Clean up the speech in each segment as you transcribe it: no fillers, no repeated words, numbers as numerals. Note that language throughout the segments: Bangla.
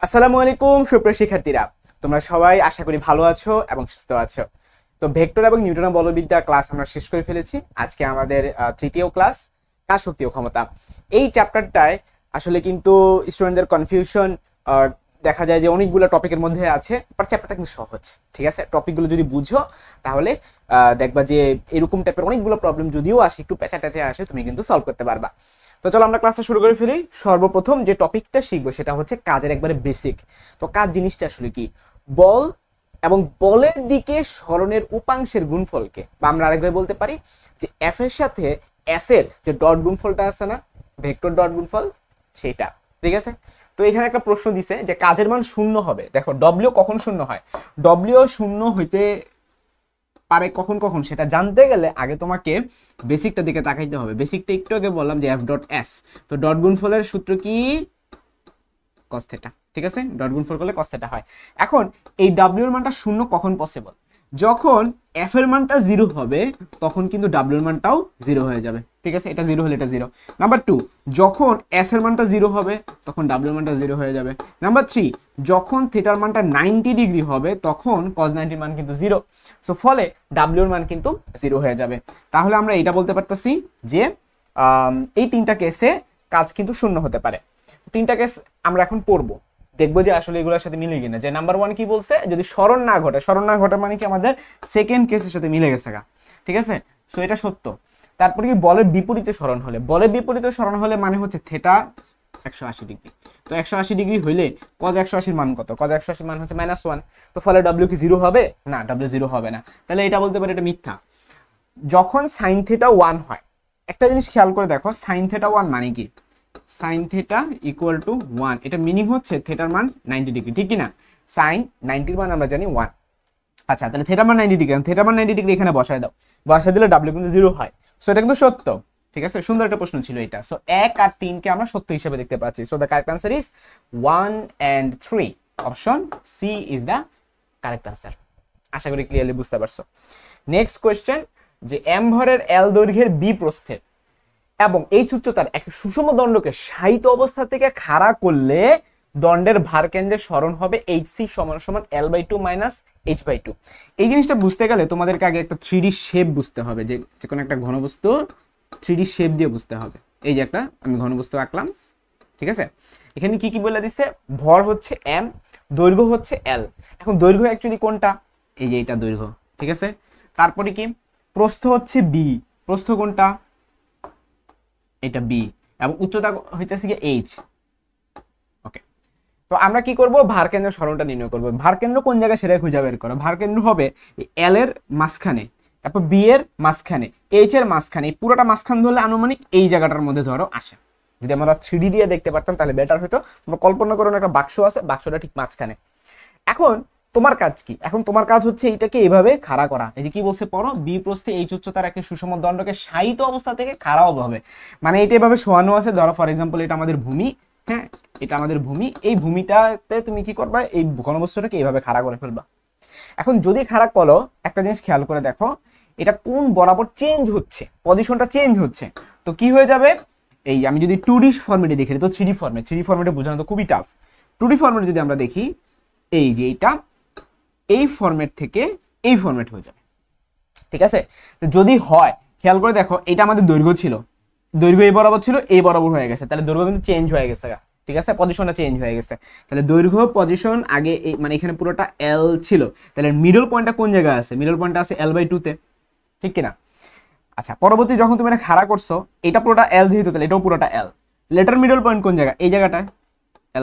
আসসালামু আলাইকুম সুপ্রিয় শিক্ষার্থীরা, তোমরা সবাই আশা করি ভালো আছো এবং সুস্থ আছো। তো ভেক্টর এবং নিউটনের বলবিদ্যা ক্লাস আমরা শেষ করে ফেলেছি। আজকে আমাদের তৃতীয় ক্লাস, কাজ শক্তি ও ক্ষমতা। এই চ্যাপ্টারটায় আসলে কিন্তু স্টুডেন্টদের কনফিউশন দেখা যায় যে অনেকগুলো টপিকের মধ্যে আছে, বাট চ্যাপ্টারটা কিন্তু সহজ। ঠিক আছে, টপিকগুলো যদি বুঝো তাহলে দেখবা যে এরকম টাইপের অনেকগুলো প্রবলেম যদিও আসে, একটু প্যাচা ট্যাচে আসে, তুমি কিন্তু সলভ করতে পারবা। তো চলো আমরা ক্লাসটা শুরু করে ফেলি। সর্বপ্রথম যে টপিকটা শিখবো সেটা হচ্ছে কাজের একবারে বেসিক। তো কাজ জিনিসটা আসলে কি? বল এবং বলের দিকে সরণের উপাংশের গুণফলকে, বা আমরা আরেকভাবে বলতে পারি যে এফ এর সাথে এস এর যে ডট গুণফলটা আছে না, ভেক্টর ডট গুণফল, সেটা। ঠিক আছে, তো এখানে একটা প্রশ্ন দিছে যে কাজের মান শূন্য হবে। দেখো ডব্লিউ কখন শূন্য হয়? ডব্লিউ শূন্য হইতে পারে কখন কখন সেটা জানতে গেলে আগে তোমাকে বেসিকটা দিকে তাকাইতে হবে। বেসিকটা একটু আগে বললাম যে এফ ডট এস। তো ডট গুণফলের সূত্র কি? Cos theta. ঠিক আছে, ডট গুণফল করলে কস থিটা হয়। এখন এই ডাব্লিউ এর মানটা শূন্য কখন পসিবল? যখন এফ এর মানটা জিরো হবে তখন কিন্তু ডাব্লিউ এর মানটাও জিরো হয়ে যাবে। ঠিক আছে, এটা জিরো হলে এটা জিরো। নাম্বার টু, যখন এস এর মানটা জিরো হবে তখন ডাব্লিউ এর মানটা জিরো হয়ে যাবে। নাম্বার থ্রি, যখন থিটার মানটা 90 ডিগ্রি হবে তখন কস 90 মান কিন্তু জিরো। সো ফলে ডাব্লিউ এর মান কিন্তু জিরো হয়ে যাবে। তাহলে আমরা এটা বলতে পারতেছি যে এই তিনটা কেসে কাজ কিন্তু শূন্য হতে পারে। তিনটা কেস আমরা এখন পড়বো, দেখবো যে আসলে এগুলোর সাথে মিলে কিনা। যে নাম্বার ওয়ান কি বলছে, যদি স্মরণ না ঘটে, স্মরণ না ঘটে মানে কি আমাদের সেকেন্ড কেসের সাথে মিলে গেছে গা। ঠিক আছে, সো এটা সত্য। তারপরে কি বলের বিপরীতে স্মরণ হলে, বলের বিপরীতে স্মরণ হলে মানে হচ্ছে থেটা 180 ডিগ্রি। তো 180 ডিগ্রি হইলে কজ 180 মান কত? কজ 180 মান হচ্ছে -1। তো ফলে ডাব্লিউ কি জিরো হবে? না, ডাব্লিউ জিরো হবে না। তাহলে এটা বলতে পারি এটা মিথ্যা। যখন সাইন থেটা 1 হয়, একটা জিনিস খেয়াল করে দেখো, সাইন থেটা 1 মানে কি? সাইন থেটা ইকুয়াল টু 1, এটা মিনিং হচ্ছে থেটার মান 90 ডিগ্রি। ঠিক কিনা? সাইন 90 মান আমরা জানি 1। আচ্ছা, তাহলে থেটার মান 90 ডিগ্রি, থেটার মান 90 ডিগ্রি এখানে বসায় দাও, বসায় দিলে ডাব্লিউ কিন্তু জিরো হয়। সো এটা কিন্তু সত্য। ঠিক আছে, সুন্দর একটা প্রশ্ন ছিল এটা। সো 1 আর 3 কে আমরা সত্য হিসেবে দেখতে পাচ্ছি। So the correct answer is 1 and 3। Option C is the correct answer. আশা করি ক্লিয়ারলি বুঝতে পারছো। নেক্সট কোয়েশ্চেন, যে এম ভরের এল দৈর্ঘ্যের বি প্রস্থের এবং এইচ উচ্চতার এক সুষম দণ্ডকে সাহিত অবস্থা থেকে খাড়া করলে দণ্ডের ভার কেন্দ্রের স্মরণ হবে এইচ সি সমান সমান L/2 মাইনাস H/2। এই জিনিসটা বুঝতে গেলে তোমাদেরকে আগে একটা 3D শেপ বুঝতে হবে, যে কোনো একটা ঘনবস্তু 3D শেপ দিয়ে বুঝতে হবে। এই যে একটা আমি ঘনবস্তু আঁকলাম। ঠিক আছে, এখানে কি কি বলে দিচ্ছে? ভর হচ্ছে এম, দৈর্ঘ্য হচ্ছে এল। এখন দৈর্ঘ্য অ্যাকচুয়ালি কোনটা? এই যে এটা দৈর্ঘ্য। ঠিক আছে, তারপরে কি? প্রস্থ হচ্ছে বি। প্রস্থ কোনটা? এটা বি। এবং উচ্চতা হইতেছে কি এইচ। ওকে, তো আমরা কি করব? ভার কেন্দ্র সরণটা নির্ণয় করব। ভার কেন্দ্র কোন জায়গায় সেটা খুঁজে বের করো। ভার কেন্দ্র হবে এল এর মাঝখানে, তারপর বি এর মাঝখানে, এইচ এর মাঝখানে। পুরোটা মাঝখান ধরলে আনুমানিক এই জায়গাটার মধ্যে ধরো আসে। যদি আমরা 3D দিয়ে দেখতে পারতাম তাহলে বেটার হতো। তোমরা কল্পনা করো একটা বাক্স আছে, বাক্সটা ঠিক মাঝখানে। এখন তোমার কাজ কি? এখন তোমার কাজ হচ্ছে এইটাকে এইভাবে খাড়া করা। এই যে কি বলছে পড়ো, বি প্রস্থে এইচ উচ্চতার একটি সুষম দণ্ডকে সাহিত অবস্থা থেকে খাড়া হবে। মানে এটা এভাবে শোয়ানো আছে। ধরো ফর এক্সাম্পল এটা আমাদের ভূমি, হ্যাঁ, এটা আমাদের ভূমি। এই ভূমিটাতে তুমি কি করবা? এই ঘনবস্তুটাকে এইভাবে খাড়া করে ফেলবা। এখন যদি খাড়া করো, একটা জিনিস খেয়াল করে দেখো, এটা কোন বরাবর চেঞ্জ হচ্ছে, পজিশনটা চেঞ্জ হচ্ছে। তো কি হয়ে যাবে? এই আমি যদি 2D ফর্মেটে দেখি, তো 3D ফর্মেটে বোঝানো তো খুবই টাফ। 2D ফর্মেটে যদি আমরা দেখি, এই যে এইটা এই ফরম্যাট থেকে এই ফরম্যাট হয়ে যাবে। ঠিক আছে, তো যদি হয় খেয়াল করে দেখো, এটা আমাদের দৈর্ঘ্য ছিল, দৈর্ঘ্য এই বরাবর ছিল, এই বরাবর হয়ে গেছে। তাহলে দৈর্ঘ্য কিন্তু চেঞ্জ হয়ে গেছে। ঠিক আছে, পজিশনটা চেঞ্জ হয়ে গেছে। তাহলে দৈর্ঘ্য পজিশন আগে মানে এখানে পুরোটা এল ছিল, তাহলে মিডল পয়েন্টটা কোন জায়গায় আছে? মিডল পয়েন্টটা আছে L/2 তে। ঠিক কিনা? আচ্ছা, পরবর্তী যখন তুমি এটা খাড়া করছো, এটা পুরোটা এল যেহেতু, তাহলে এটাও পুরোটা এল। লেটার মিডল পয়েন্ট কোন জায়গা? এই জায়গাটায়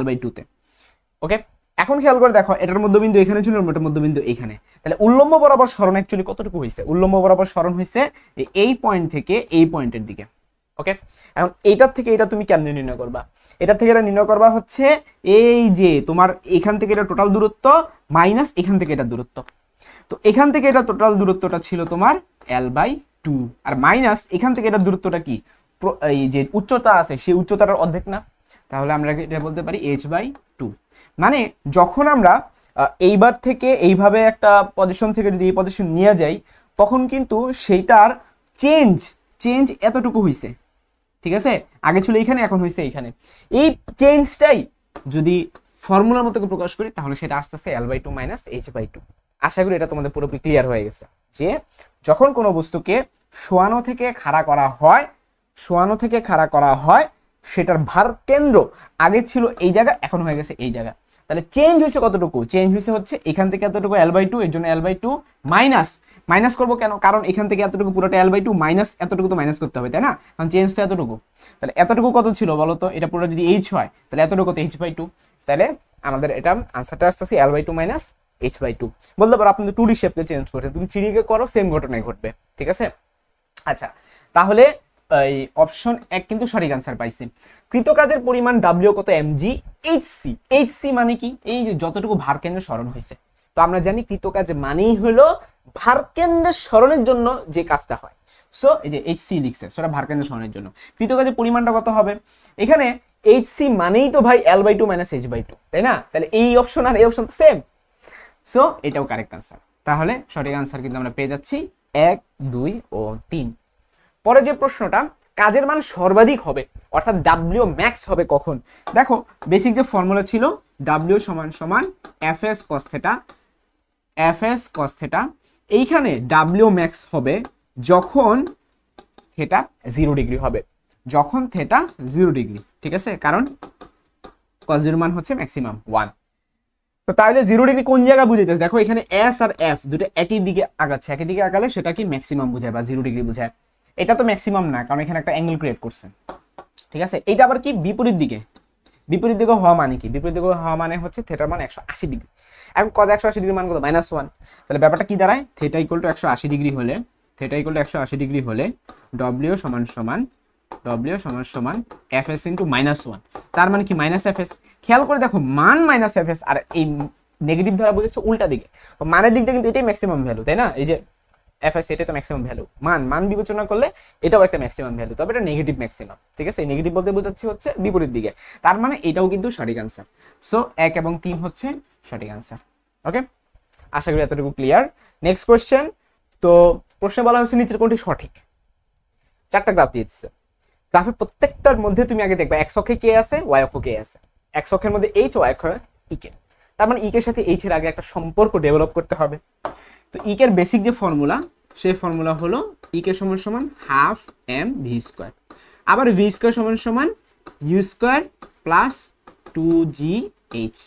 L/2 তে। ওকে, এখন খেয়াল করে দেখো, এটার মধ্যবিন্দু এখানে ছিল, এটার মধ্যবিন্দু এখানে। তাহলে উল্লম্ব বরাবর সরণ অ্যাকচুয়ালি কতটুকু হয়েছে? উল্লম্ব বরাবর সরণ হয়েছে এই পয়েন্ট থেকে এই পয়েন্টের দিকে। ওকে, এখন এইটার থেকে এটা তুমি কেমনে নির্ণয় করবা? এটার থেকে এটা নির্ণয় করবা হচ্ছে এই যে তোমার এখান থেকে এটা টোটাল দূরত্ব মাইনাস এখান থেকে এটা দূরত্ব। তো এখান থেকে এটা টোটাল দূরত্বটা ছিল তোমার L/2, আর মাইনাস এখান থেকে এটা দূরত্বটা কি? এই যে উচ্চতা আছে সেই উচ্চতাটার অর্ধেক না? তাহলে আমরা এটা বলতে পারি H/2। মানে যখন আমরা এইবার থেকে এইভাবে একটা পজিশন থেকে যদি এই পজিশন নিয়ে যাই, তখন কিন্তু সেইটার চেঞ্জ এতটুকু হয়েছে। ঠিক আছে, আগে ছিল এইখানে, এখন হয়েছে এইখানে। এই চেঞ্জটাই যদি ফর্মুলার মতো প্রকাশ করি তাহলে সেটা আসতেছে L/2 - H/2। আশা করি এটা তোমাদের পুরোপুরি ক্লিয়ার হয়ে গেছে যে যখন কোনো বস্তুকে শোয়ানো থেকে খাড়া করা হয় সেটার ভার কেন্দ্র আগে ছিল এই জায়গা, এখন হয়ে গেছে এই জায়গা। তাহলে চেঞ্জ হয়েছে কতটুকু? চেঞ্জ হচ্ছে এখান থেকে এতটুকু L/2, এর জন্য L/2 মাইনাস করবো কেন? কারণ এখান থেকে এতটুকু পুরোটা L/2 মাইনাস এতটুকু তো মাইনাস করতে হবে, তাই না? কারণ চেঞ্জ তো এতটুকু। তাহলে এতটুকু কত ছিল বলো তো? এটা পুরো যদি H হয় তাহলে এতটুকু তো H/2। তাহলে আমাদের এটা আনসারটা আসতেছে L/2 - H/2। বলতে পারো আপনি তো 2D শেপকে চেঞ্জ করছেন, তুমি 3D কে করো, সেম ঘটনাই ঘটবে। ঠিক আছে? আচ্ছা, তাহলে এই অপশন 1 কিন্তু সঠিক আনসার পাইছি। কৃতকাজের পরিমাণ W কত mg HC মানে কি? এই যে যতটুকু ভারকেন্দ্র সরণ হয়েছে। তো আমরা জানি কৃতকাজ মানেই হলো ভারকেন্দ্রের সরণের জন্য যে কাজটা হয়। সো এই যে HC লিখছে, সেটা ভারকেন্দ্র সরণের জন্য। কৃতকাজের পরিমাণটা কত হবে? এখানে HC মানেই তো ভাই L/2 - H/2, তাই না? তাহলে এই অপশন আর এই অপশন তো সেম। সো এটাও কারেক্ট আনসার। তাহলে সঠিক আনসার কিন্তু আমরা পেয়ে যাচ্ছি 1, 2 ও 3। পরে যে প্রশ্নটা, কাজের মান সর্বাধিক হবে অর্থাৎ W max হবে কখন? দেখো বেসিক যে ফর্মুলা ছিল W = Fs cos θ। এইখানে W max হবে যখন থেটা 0 ডিগ্রি হবে, যখন থেটা 0 ডিগ্রি। ঠিক আছে? কারণ cos 0 মান হচ্ছে ম্যাক্সিমাম 1। তো তাহলে 0 ডিগ্রি কোন জায়গা বুঝাইতেছে? দেখো এখানে S আর F দুটো একই দিকে আগাচ্ছে, একই দিকে আগালে সেটা কি ম্যাক্সিমাম বোঝায় বা 0 ডিগ্রি বোঝায়। এটা তো ম্যাক্সিমাম না, কারণ এখানে একটা অ্যাঙ্গেল ক্রিয়েট করছে। ঠিক আছে? এটা আবার কি বিপরীত দিকে হওয়া মানে কি? বিপরীত দিকে হওয়া মানে হচ্ছে থিটার মান 180 ডিগ্রি। এখন cos 180 ডিগ্রি মান কত? -1। তাহলে ব্যাপারটা কি দাঁড়ায়? থিটা = 180 ডিগ্রি হলে W = Fs × -1। তার মানে কি -Fs। খেয়াল করে দেখো মান -Fs আর এই নেগেটিভ দ্বারা বুঝেছে উল্টা দিকে। তো মানের দিকটা কিন্তু এটাই ম্যাক্সিমাম ভ্যালু, তাই না? এই যে Fs এটা তো ম্যাক্সিমাম ভ্যালু, মান বিবেচনা করলে এটাও একটা ম্যাক্সিমাম ভ্যালু, তবে এটা নেগেটিভ ম্যাক্সিমাম। ঠিক আছে? নেগেটিভ বলতে বোঝাচ্ছি হচ্ছে বিপরীত দিকে। তার মানে এটাও কিন্তু সঠিক আনসার। সো 1 এবং 3 হচ্ছে সঠিক আনসার। ওকে, আশা করি এতটুকু ক্লিয়ার। Next question. তো প্রশ্নে বলা হয়েছে নিচের কোনটি সঠিক? 4টা গ্রাফ দিয়ে দিচ্ছে। গ্রাফের প্রত্যেকটার মধ্যে তুমি আগে দেখবা x অক্ষে কে আছে, y অক্ষে কে আছে। x অক্ষের মধ্যে h, y অক্ষে e কে। তার মানে e এর সাথে h এর আগে একটা সম্পর্ক ডেভেলপ করতে হবে। তো e এর বেসিক যে ফর্মুলা, সেই ফর্মুলা হলো e = ½ mv²। আবার v² = u² + 2gh।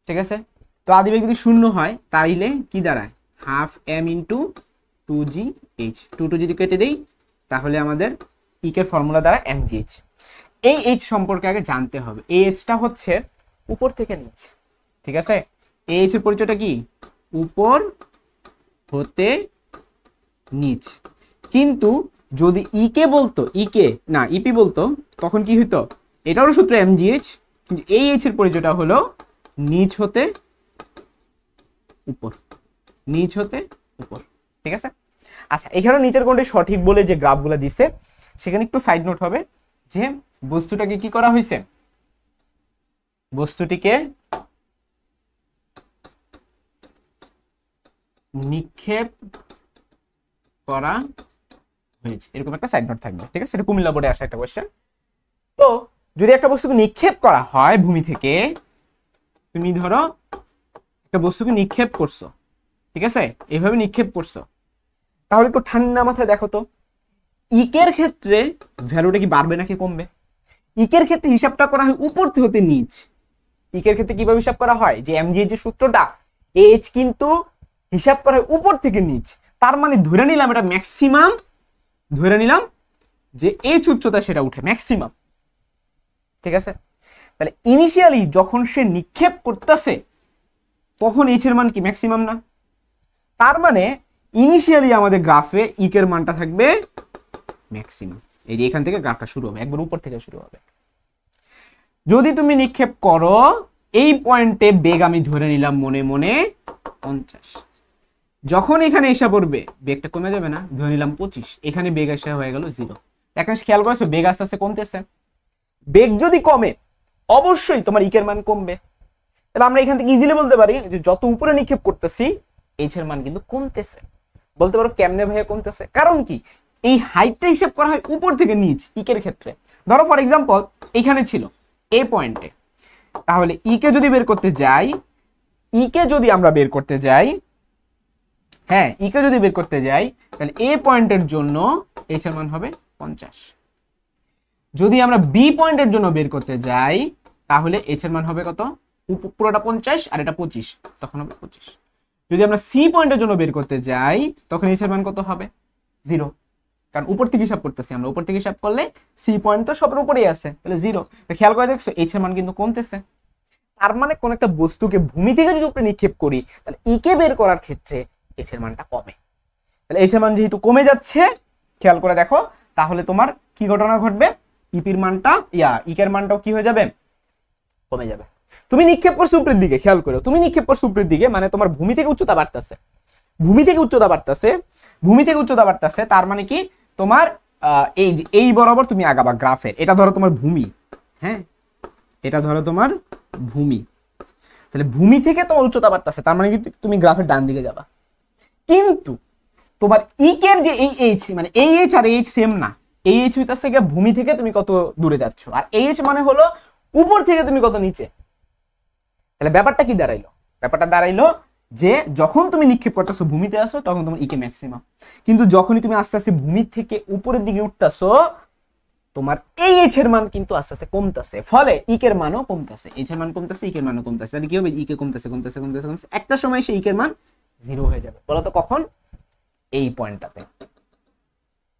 ঠিক আছে? তো আদিবেগ যদি শূন্য হয় তাইলে কি দাঁড়ায়? ½ m × 2gh। 2 যদি কেটে দেই তাহলে আমাদের e এর ফর্মুলা দ্বারা mgh। এই h সম্পর্কে আগে জানতে হবে। এই h-টা হচ্ছে উপর থেকে নিচ। ঠিক আছে? এই h এর পরিচয়টা কি? উপর হতে নিচ। কিন্তু যদি ই কে বলতো, ইপি বলতো, তখন কি হইতো? এটারও সূত্র mgh, কিন্তু এই h এর পরিচয়টা হলো নিচ হতে উপর। ঠিক আছে? আচ্ছা, এখানে নিচের কোনটি সঠিক বলে যে গ্রাফগুলো দিছে সেখানে একটু সাইড নোট হবে যে বস্তুটাকে কি করা হয়েছে, বস্তুটিকে নিক্ষেপ করা হয়েছে, এরকম একটা সাইড নোট থাকবে। ঠিক আছে? এটা কুমিল্লা বোর্ডে আসা একটা কোশ্চেন। তো যদি একটা বস্তুকে নিক্ষেপ করা হয় ভূমি থেকে, তুমি ধরো একটা বস্তুকে নিক্ষেপ করছো, ঠিক আছে, এইভাবে নিক্ষেপ করছো, তাহলে একটু ঠান্ডা মাথায় দেখো তো ইকের ক্ষেত্রে ভ্যালুটা কি বাড়বে নাকি কমবে? ইকের ক্ষেত্রে হিসাবটা করা হয় উপর হতে নিচ। ইকের ক্ষেত্রে কিভাবে হিসাব করা হয়? যে এমজি এর যে সূত্রটা, এইচ কিন্তু হিসাব করা হয় উপর থেকে নিচ। তার মানে ধরে নিলাম এটা ম্যাক্সিমাম, ধরে নিলাম যে এইচ উচ্চতা সেটা উঠে ম্যাক্সিমাম। ঠিক আছে? তাহলে ইনিশিয়ালি যখন সে নিক্ষেপ করতেছে তখন এইচ এর মান কি ম্যাক্সিমাম না? তার মানে ইনিশিয়ালি আমাদের গ্রাফে ইকের মানটা থাকবে ম্যাক্সিমাম। এই যে এখান থেকে গ্রাফটা শুরু হবে, একবার উপর থেকে শুরু হবে। যদি তুমি নিক্ষেপ করো এই পয়েন্টে, বেগ আমি ধরে নিলাম মনে মনে 50, যখন এখানে এসে পড়বে বেগটা কমে যাবে না? ধরে নিলাম 25, এখানে বেগ এসে হয়ে গেল 0। এখন খেয়াল করেছো বেগ আস্তে আস্তে কমতেছে। বেগ যদি কমে অবশ্যই তোমার ইকের মান কমবে। তাহলে আমরা এখান থেকে ইজিলি বলতে পারি যে যত উপরে নিক্ষেপ করতেছি এইচ এর মান কিন্তু কমতেছে। বলতে পারো কেমনে ভাবে কমতেছে? কারণ কি, এই হাইটটা হিসাব করা হয় উপর থেকে নিচ ইকের ক্ষেত্রে। ধরো ফর এক্সাম্পল এখানে ছিল এই পয়েন্টে, তাহলে ই কে যদি বের করতে যাই, ই কে যদি আমরা বের করতে যাই, হ্যাঁ ই কে যদি বের করতে যাই, তাহলে এ পয়েন্টের জন্য এইচ এর মান হবে 50। যদি আমরা বি পয়েন্টের জন্য বের করতে যাই, তাহলে এইচ এর মান হবে কত? পুরোটা 50 আর এটা 25, তখন হবে 25। যদি আমরা সি পয়েন্টের জন্য বের করতে যাই, তখন এইচ এর মান কত হবে? 0, কারণ উপর থেকে হিসাব করতেছি আমরা, উপর থেকে হিসাব করলে সি পয়েন্ট তো সবার উপরেই আছে, তাহলে 0। খেয়াল করে দেখছো এইচ এর মান কিন্তু কমতেছে। তার মানে কোন একটা বস্তুকে ভূমি থেকে যদি উপরে নিক্ষেপ করি, তাহলে ই কে বের করার ক্ষেত্রে এইচ এর মানটা কমে। তাহলে এইচ এর মান যেহেতু কমে যাচ্ছে, খেয়াল করে দেখো, তাহলে তোমার কি ঘটনা ঘটবে? ইপির মানটা ই এর মানটাও কি হয়ে যাবে? কমে যাবে। তুমি নিক্ষেপ করছো উপরের দিকে, খেয়াল করো, তুমি নিক্ষেপ করছো উপরের দিকে, মানে তোমার ভূমি থেকে উচ্চতা বাড়তেছে, ভূমি থেকে উচ্চতা বাড়তেছে, ভূমি থেকে উচ্চতা বাড়তেছে। তার মানে কি তোমার এই যে এই বরাবর তুমি আগাবা গ্রাফের, এটা ধরো তোমার ভূমি, হ্যাঁ এটা ধরো তোমার ভূমি, তাহলে ভূমি থেকে তোমার উচ্চতা বাড়তেছে, তার মানে কি তুমি গ্রাফের ডান দিকে যাবা। কিন্তু তোমার ইকের যে এই এইচ, মানে এই এইচ আর এইচ সেম না, এই এইচ হইতাছে ভূমি থেকে তুমি কত দূরে যাচ্ছ, আর এইচ মানে হলো উপর থেকে তুমি কত নিচে। তাহলে ব্যাপারটা কি দাঁড়াইলো? ব্যাপারটা দাঁড়াইলো যে যখন তুমি নিক্ষেপ করতেছো ভূমিতে আসো, তখন তোমার ইকে ম্যাক্সিমাম, কিন্তু যখনই তুমি আস্তে আস্তে ভূমি থেকে উপরের দিকে উঠতেছো, তোমার এই এইচ এর মান কিন্তু আস্তে আস্তে কমতেছে, ফলে ইকের মানও কমতেছে, এইচ এর মান কমতেছে, ইকের মানও কমতেছে। তাহলে কি হবে? ইকে কমতেছে কমতেছে কমতেছে কমতেছে, একটা সময় সে ইকের মান 0 হয়ে যাবে। বলতো কখন? এই পয়েন্টটাতে,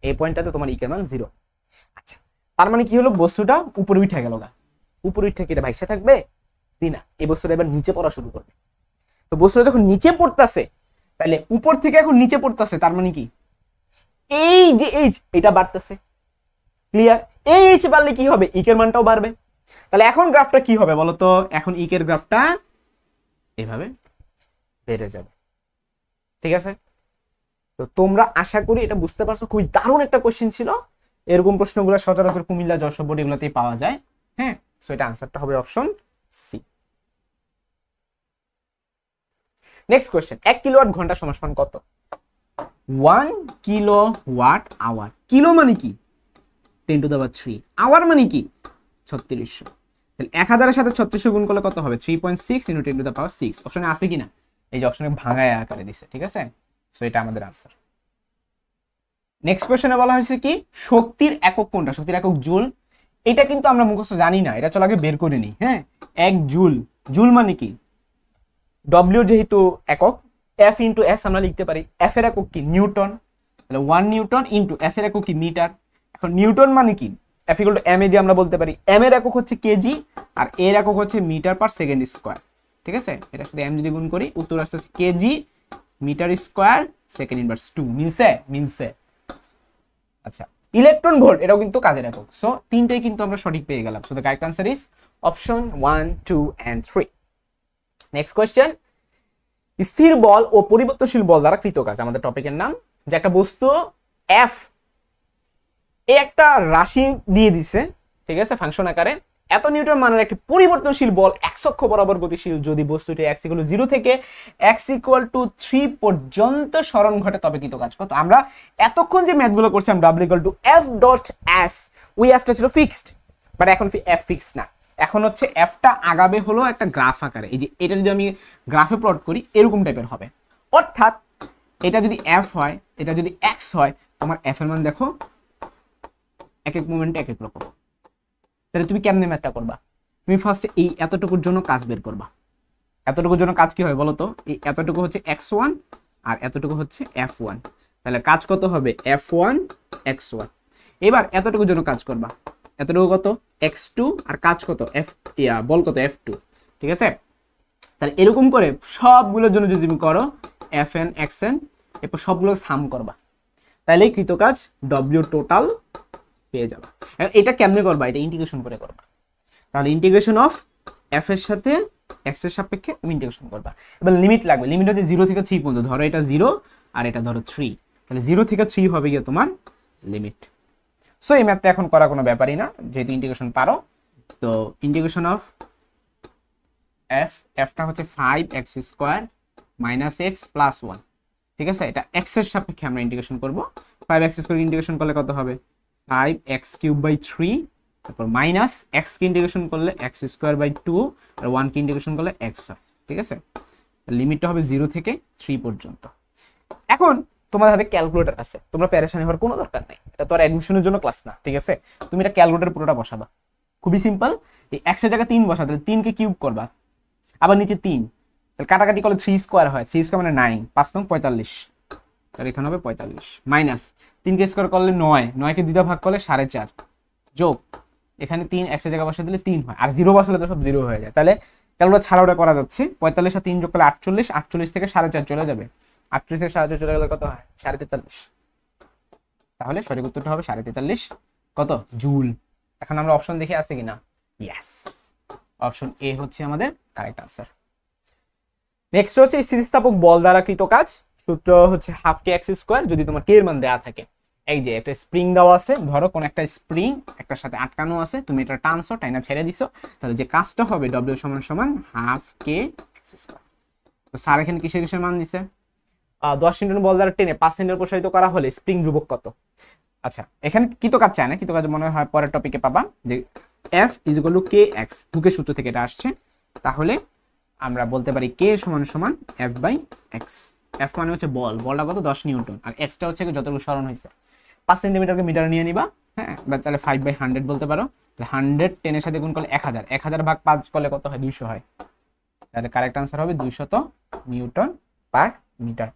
এই পয়েন্টটাতে তোমার ইকের মান 0। আচ্ছা, তার মানে কি হলো? বস্তুটা উপরে উঠে গেল গা, উপরে উঠে কি এটা ভাইসা থাকবে? না, এই বস্তুটা এবার নিচে পড়া শুরু করবে। তো বস্তুটা যখন নিচে পড়তেছে, তাহলে উপর থেকে এখন নিচে পড়তেছে, তার মানে কি এই যে এইচ এটা বাড়তেছে। ক্লিয়ার? এই এইচ বাড়লে কি হবে? ইকের মানটাও বাড়বে। তাহলে এখন গ্রাফটা কি হবে বলো তো? এখন ইকের গ্রাফটা এভাবে বেড়ে যাবে। ঠিক আছে? তো তোমরা আশা করি এটা বুঝতে পারছো। খুবই দারুণ একটা কোশ্চেন ছিল। এরকম প্রশ্নগুলো সচরাচর কুমিল্লা, যশোর বোর্ড এগুলোতেই পাওয়া যায়। হ্যাঁ, সো এটা আনসারটা হবে option C. Next question, 1 kilowatt ঘন্টা সমান কত? 1 কিলোওয়াট আওয়ার। কিলো মানে কি? 10⁻³ আওয়ার মানে কি? 3600। তাহলে 1000 এর সাথে 3600 গুণ করলে কত হবে? 3.6 × 10⁻6। অপশনে আছে কিনা? এই যে অপশনে ভাঙায় আকারে দিছে। ঠিক আছে, সো এটা আমাদের আনসার। নেক্সট কোশ্চেনে বলা হয়েছে কি শক্তির একক কোনটা? শক্তির একক জুল। এটা কিন্তু আমরা মুখস্থ জানি না, এটা চলো আগে বের করে নিই। হ্যাঁ, 1 জুল, জুল মানে কি? ডব্লিউ যেহেতু একক, এফ ইন্টু এস আমরা লিখতে পারি। এফ এর একক কি? নিউটন। তাহলে 1 নিউটন ইন্টু এস এর একক কি? মিটার। এখন নিউটন মানে কি? F equal to M A দিয়ে আমরা বলতে পারি। এম এর একক হচ্ছে কেজি আর এর একক হচ্ছে মিটার পার সেকেন্ড স্কোয়ার। ঠিক আছে, এটা সাথে এম যদি গুণ করি উত্তর আসছে KG metre square second inverse 2। মিলছে? মিলছে। আচ্ছা, ইলেকট্রন ভোল্ট এটাও কিন্তু কাজের একক। সো তিনটেই কিন্তু আমরা সঠিক পেয়ে গেলাম। So the correct answer is option 1, 2 and 3। Next question, স্থির বল ও পরিবর্তনশীল বল দ্বারা কৃত কাজ। আমাদের টপিকের নাম যে একটা বস্তু এফ এই একটা রাশি দিয়ে দিছে, ঠিক আছে, ফাংশন আকারে এত নিউটন মানের একটি পরিবর্তনশীল বল x অক্ষ বরাবর গতিশীল যদি বস্তুটি x = 0 থেকে x = 3 পর্যন্ত সরণ ঘটে তবে কৃত কাজ কত? আমরা এতক্ষণ যে ম্যাথগুলো করছিলাম w = f.s, ওই এফটা ছিল ফিক্সড, বাট এখন এফ ফিক্সড না। এখন হচ্ছে এফটা আগাবে হলো একটা গ্রাফ আকারে। এই যে এটা যদি আমি গ্রাফে প্লট করি এরকম টাইপের হবে, অর্থাৎ এটা যদি এফ হয়, এটা যদি এক্স হয়, তোমার এফ এর মান দেখো এক এক মোমেন্টে এক এক রকম। তাহলে তুমি কেমনে ম্যাথটা করবা? তুমি ফার্স্টে এই এতটুকুর জন্য কাজ বের করবা। এতটুকুর জন্য কাজ কি হয় বলো তো? এই এতটুকু হচ্ছে x1 আর এতটুকু হচ্ছে f1। তাহলে কাজ কত হবে? f1 x1। এবার এতটুকুর জন্য কাজ করবা, এতটুকু কত? x2 আর কাজ কত? বল কত? f2। ঠিক আছে, তাহলে এরকম করে সবগুলোর জন্য যদি তুমি করো fn xn, এরপর সবগুলো সাম করবা, তাহলে কৃত কাজ w টোটাল পেয়ে যাবে। এটা কেমনে করবা? এটা ইন্টিগ্রেশন করে করবা। তাহলে ইন্টিগ্রেশন অফ এফ এর সাথে এক্স এর সাপেক্ষে তুমি ইন্টিগ্রেশন করবা। এবার লিমিট লাগবে, লিমিট হচ্ছে 0 থেকে 3 পর্যন্ত। ধরো এটা 0 আর এটা ধরো 3, তাহলে 0 থেকে 3 হবে গিয়ে তোমার লিমিট। সো এই ম্যাথটা এখন করা কোনো ব্যাপারই না, যেহেতু ইন্টিগ্রেশন পারো। তো ইন্টিগ্রেশন অফ এফটা হচ্ছে 5x² - x + 1। ঠিক আছে, এটা x এর সাপেক্ষে আমরা ইন্টিগ্রেশন করব। 5x² ইন্টিগ্রেশন করলে কত হবে? 5x³ / 3 তারপর মাইনাস এক্স কে ইন্টিগ্রেশন করলে এক্স স্কোয়ার বাই 2 আর 1 কে ইন্টিগ্রেশন করলে এক্স হয়, ঠিক আছে। লিমিটটা হবে 0 থেকে 3 পর্যন্ত। এখন তোমার হাতে ক্যালকুলেটর আছে, তোমরা প্যারেশানি হওয়ার কোনো দরকার নাই, এটা তো আর অ্যাডমিশনের জন্য ক্লাস না, ঠিক আছে। তুমি এটা ক্যালকুলেটর পুরোটা বসাবা, খুবই সিম্পল। এই এক্স এর জায়গায় 3 বসা, তাহলে 3 কে কিউব করবা, আবার নিচে 3, তাহলে কাটাকাটি করলে 3 স্কোয়ার হয়, 3 স্কোয়ার মানে 9, 5 নং 45, তাহলে এখানে হবে 45 মাইনাস 3 কে স্কোয়ার করলে 9, 9 কে 2 ভাগ করলে 4.5 যোগ এখানে 3 এক্স এর জায়গায় বসা দিলে 3 হয়, আর 0 বসালে তো সব 0 হয়ে যায়। তাহলে ক্যালকুলেটর ছাড়া ওটা করা যাচ্ছে। 45 আর 3 যোগ করলে 48, 48 থেকে 4.5 চলে যাবে, 38 থেকে 4.5 চলে গেলে কত হয় 43.5, তাহলে সঠিক উত্তরটা হবে 43.5 কত জুল। এখন আমরা অপশন দেখে আছে কিনা, ইয়েস, অপশন এ হচ্ছে আমাদের কারেক্ট আনসার। নেক্সট হচ্ছে স্থিতিস্থাপক বল দ্বারা কৃত কাজ, সূত্র হচ্ছে হাফ কে এক্স স্কোয়ার যদি তোমার কে এর মান দেওয়া থাকে। এই যে একটা স্প্রিং দেওয়া আছে, ধরো কোন একটা স্প্রিং একটার সাথে আটকানো আছে, তুমি এটা টানছো, টাইনা ছেড়ে দিছো, তাহলে যে কাজটা হবে ডব্লিউ সমান সমান হাফ কে এক্স স্কোয়ার। তো স্যার এখানে কিসের কিসের মান দিছে, 10 নিউটন বল দ্বারা টেনে 5 সেন্টিমিটার প্রসারিত করা হলে স্প্রিং ধ্রুবক কত। আচ্ছা এখানে কৃত কাজ চায় না, কৃত কাজ মনে হয় পরের টপিকে পাবা, যে F is equal to K X, হুকের সূত্র থেকে এটা আসছে। তাহলে আমরা বলতে পারি কে সমান সমান এফ বাই এক্স। এফ মানে হচ্ছে বল, বলটা কত 10 নিউটন, আর এক্সটা হচ্ছে যতটুকু সরণ হয়েছে। 5 সেন্টিমিটারকে মিটার নিয়ে নিবা, হ্যাঁ, বা তাহলে 5/100 বলতে পারো। 100 10 এর সাথে গুণ করলে 1000, 1000 ভাগ 5 করলে কত হয় 200 হয়, তাহলে কারেক্ট আনসার হবে 200 নিউটন পার মিটার।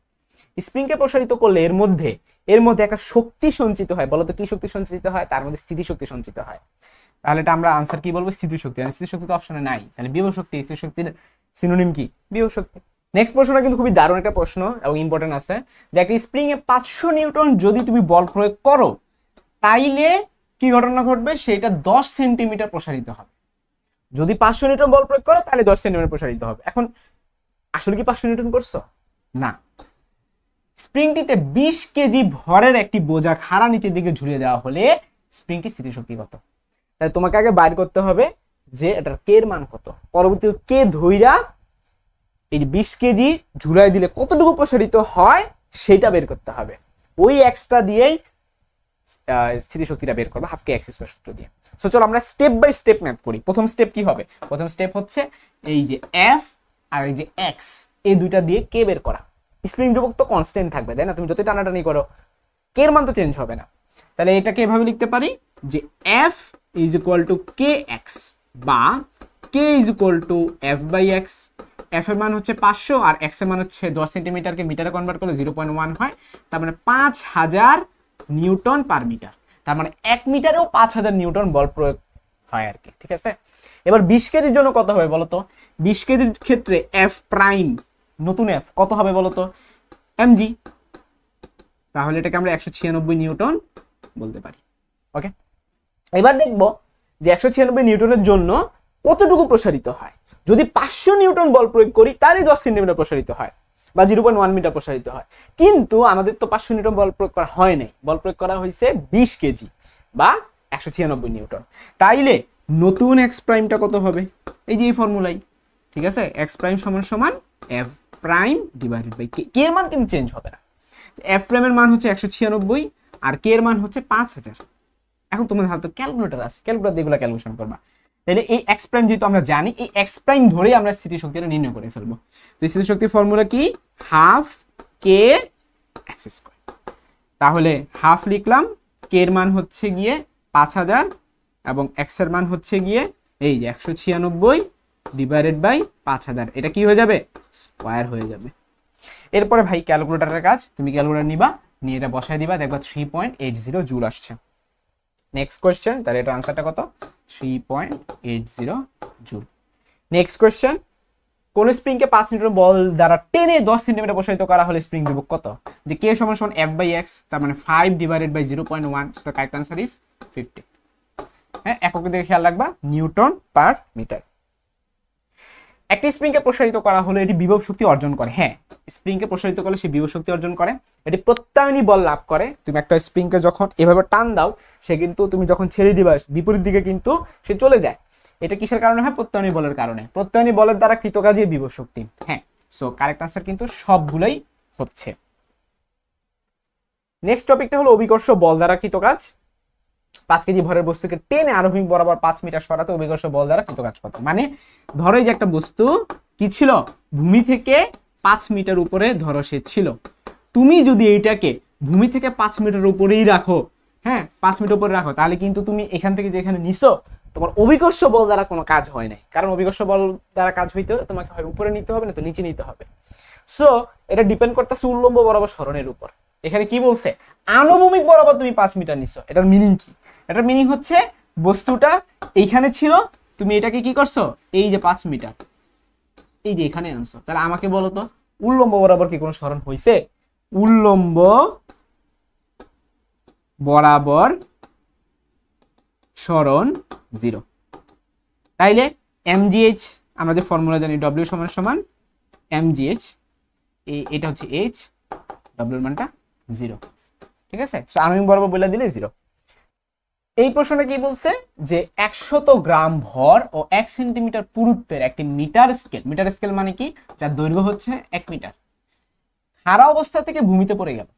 স্প্রিংকে প্রসারিত করলে এর মধ্যে একটা শক্তি সঞ্চিত হয়, বলতো কি শক্তি সঞ্চিত হয়, তার মধ্যে স্থিতিশক্তি সঞ্চিত হয়। তাহলে এটা আমরা আনসার কি বলবো, স্থিতিশক্তি। আর স্থিতিশক্তি তো অপশনে নাই, তাহলে বিভব শক্তি, স্থিতিশক্তির সিনোনিম কি বিভব শক্তি। নেক্সট প্রশ্নটা কিন্তু খুবই দারুণ একটা প্রশ্ন এবং ইম্পর্টেন্ট আছে, যে একটা স্প্রিং এ 500 নিউটন যদি তুমি বল প্রয়োগ করো তাইলে কি ঘটনা ঘটবে, সেটা 10 সেন্টিমিটার প্রসারিত হবে। যদি 500 নিউটন বল প্রয়োগ করো তাহলে 10 সেন্টিমিটার প্রসারিত হবে। এখন আসলে কি 500 নিউটন করছো না, স্প্রিংটিতে 20 কেজি ভরের একটি বোঝা খাড়া নিচের দিকে ঝুলিয়ে দেওয়া হলে স্প্রিংটি স্থিতিশক্তি কত। তাই তোমাকে আগে বাইর করতে হবে যে এটার কে এর মান কত, পরবর্তী কে ধইরা এই 20 কেজি ঝুলাই দিলে কতটুকু প্রসারিত হয় সেটা বের করতে হবে। ওই এক্সটা দিয়েই স্থিতিশক্তিটা বের করবে হাফ কে এক্স স্কয়ার সূত্র দিয়ে। সো চলো আমরা স্টেপ বাই স্টেপ ম্যাপ করি। প্রথম স্টেপ কি হবে, প্রথম স্টেপ হচ্ছে এই যে এফ আর এই যে এক্স, এই দুইটা দিয়ে কে বের করা। স্প্রিং ধ্রুবক তো কনস্ট্যান্ট থাকবে, তাই না, তুমি যতই টানাটানি করো কে এর মান তো চেঞ্জ হবে না। তাহলে এটাকে এভাবে লিখতে পারি যে F is equal to K X, বা K is equal to F by X. F এর মান হচ্ছে 500 আর এক্স এর মান হচ্ছে 10 সেন্টিমিটারকে মিটারে কনভার্ট করলে 0.1 হয়, তার মানে 5000 নিউটন পার মিটার। তার মানে 1 মিটারেও 5000 নিউটন বল প্রয়োগ হয় আর কি, ঠিক আছে। এবার 20 কেজির জন্য কত হবে বলতো, 20 কেজির ক্ষেত্রে এফ প্রাইম নতুন এফ কত হবে বলতো, এমজি। তাহলে এটাকে আমরা 196 নিউটন বলতে পারি। ওকে, এবার দেখবো যে 196 নিউটনের জন্য কতটুকু প্রসারিত হয়। যদি 500 নিউটন বল প্রয়োগ করি তাহলে 10 সেন্টিমিটার প্রসারিত হয় বা 0.1 মিটার প্রসারিত হয়, কিন্তু আমাদের তো 500 নিউটন বল প্রয়োগ করা হয় নাই, বল প্রয়োগ করা হয়েছে 20 কেজি বা 196 নিউটন। তাইলে নতুন এক্স প্রাইমটা কত হবে, এই যে এই ফর্মুলাই, ঠিক আছে, এক্স প্রাইম সমান সমান এফ প্রাইম ডিভাইডেড বাই কে। কে এর মান কিন্তু চেঞ্জ হবে না, এফ প্রাইমের মান হচ্ছে 196 আর কে এর মান হচ্ছে 5000। এখন তোমাদের হাতে ক্যালকুলেটর আছে, ক্যালকুলেটর দিয়ে এগুলো ক্যালকুলেশন করবা। তাহলে এই এক্স প্রাইম যেহেতু আমরা জানি, এই এক্স প্রাইম ধরেই আমরা স্থিতিশক্তিটা নির্ণয় করে ফেলবো। তো স্থিতিশক্তির ফর্মুলা কি, হাফ কে এক্স স্কয়ার। তাহলে হাফ লিখলাম, কে এর মান হচ্ছে গিয়ে 5000 এবং এক্স এর মান হচ্ছে গিয়ে এই যে 196 ডিভাইডেড বাই 5000, এটা কি হয়ে যাবে, স্কয়ার হয়ে যাবে। এরপরে ভাই ক্যালকুলেটরের কাজ, তুমি ক্যালকুলেটর নিবা, নিয়ে এটা বসায় দিবা, দেখবা 3.80 জুল আসছে। নেক্সট কোয়েশ্চেন, তাহলে এটা আনসারটা কত, 3.80 জুল। নেক্সট কোয়েশ্চেন, কোন স্প্রিংকে 5 নিউটন বল দ্বারা টেনে 10 সেন্টিমিটার প্রসারিত করা হলে স্প্রিং ধ্রুবক কত। যে কে সমান সমান এফ বাই এক্স, তার মানে 5 divided by 0.1, so correct answer is 50। হ্যাঁ, একক দিকে খেয়াল রাখবা, নিউটন পার মিটার। একটি স্প্রিংকে প্রসারিত করা হলে এটি বিভব শক্তি অর্জন করে। হ্যাঁ, স্প্রিংকে প্রসারিত করলে সে বিভব শক্তি অর্জন করে, এটি প্রত্যায়নী বল লাভ করে। তুমি একটা স্প্রিংকে যখন এভাবে টান দাও, সে কিন্তু তুমি যখন ছেড়ে দিবা বিপরীত দিকে কিন্তু সে চলে যায়। এটা কিসের কারণে হয়, প্রত্যায়নী বলের কারণে। প্রত্যায়নী বলের দ্বারা কৃতকাজী বিভব শক্তি। হ্যাঁ, সো কারেক্ট আনসার কিন্তু সবগুলোই হচ্ছে। নেক্সট টপিকটা হলো অভিকর্ষ বল দ্বারা কৃতকাজ। 5 কেজি ভরের বস্তুকে টেনে আরোহী বরাবর 5 মিটার সরাতে অভিকর্ষ বল দ্বারা কৃত কাজ কত। মানে ধরো এই যে একটা বস্তু কি ছিল, ভূমি থেকে 5 মিটার উপরে ধরো সে ছিল, তুমি যদি এইটাকে ভূমি থেকে 5 মিটার উপরেই রাখো, হ্যাঁ 5 মিটার উপরে রাখো, তাহলে কিন্তু তুমি এখান থেকে যেখানে নিছো তোমার অভিকর্ষ বল দ্বারা কোনো কাজ হয় নাই, কারণ অভিকর্ষ বল দ্বারা কাজ হইতে হলে তোমাকে হয় উপরে নিতে হবে না তো নিচে নিতে হবে। সো এটা ডিপেন্ড করতেছে উল্লম্ব বরাবর সরণের উপর। এখানে কি বলছে, আনুভূমিক বরাবর তুমি 5 মিটার নিছো, এটার মিনিং কি? এটার মিনিং হচ্ছে বস্তুটা এইখানে ছিল, তুমি এটাকে কি করছো, এই যে 5 মিটার এই যে এখানে আনছো, তাহলে আমাকে বলো তো উল্লম্ব বরাবর কি কোনো সরণ হইছে? উল্লম্ব বরাবর সরণ 0। তাইলে mgh আমরা যে ফর্মুলা জানি w সমান সমান mgh, এটা হচ্ছে h, w এর মানটা 0, ঠিক আছে। সো আনুভূমিক বরাবর বলে দিলে 0। এই প্রশ্নটা কি বলছে যে 100 গ্রাম ভর ও 1 সেন্টিমিটার পুরুত্বের একটি মিটার স্কেল মানে কি, যার দৈর্ঘ্য হচ্ছে 1 মিটার, খাড়া অবস্থা থেকে ভূমিতে পড়ে গেল।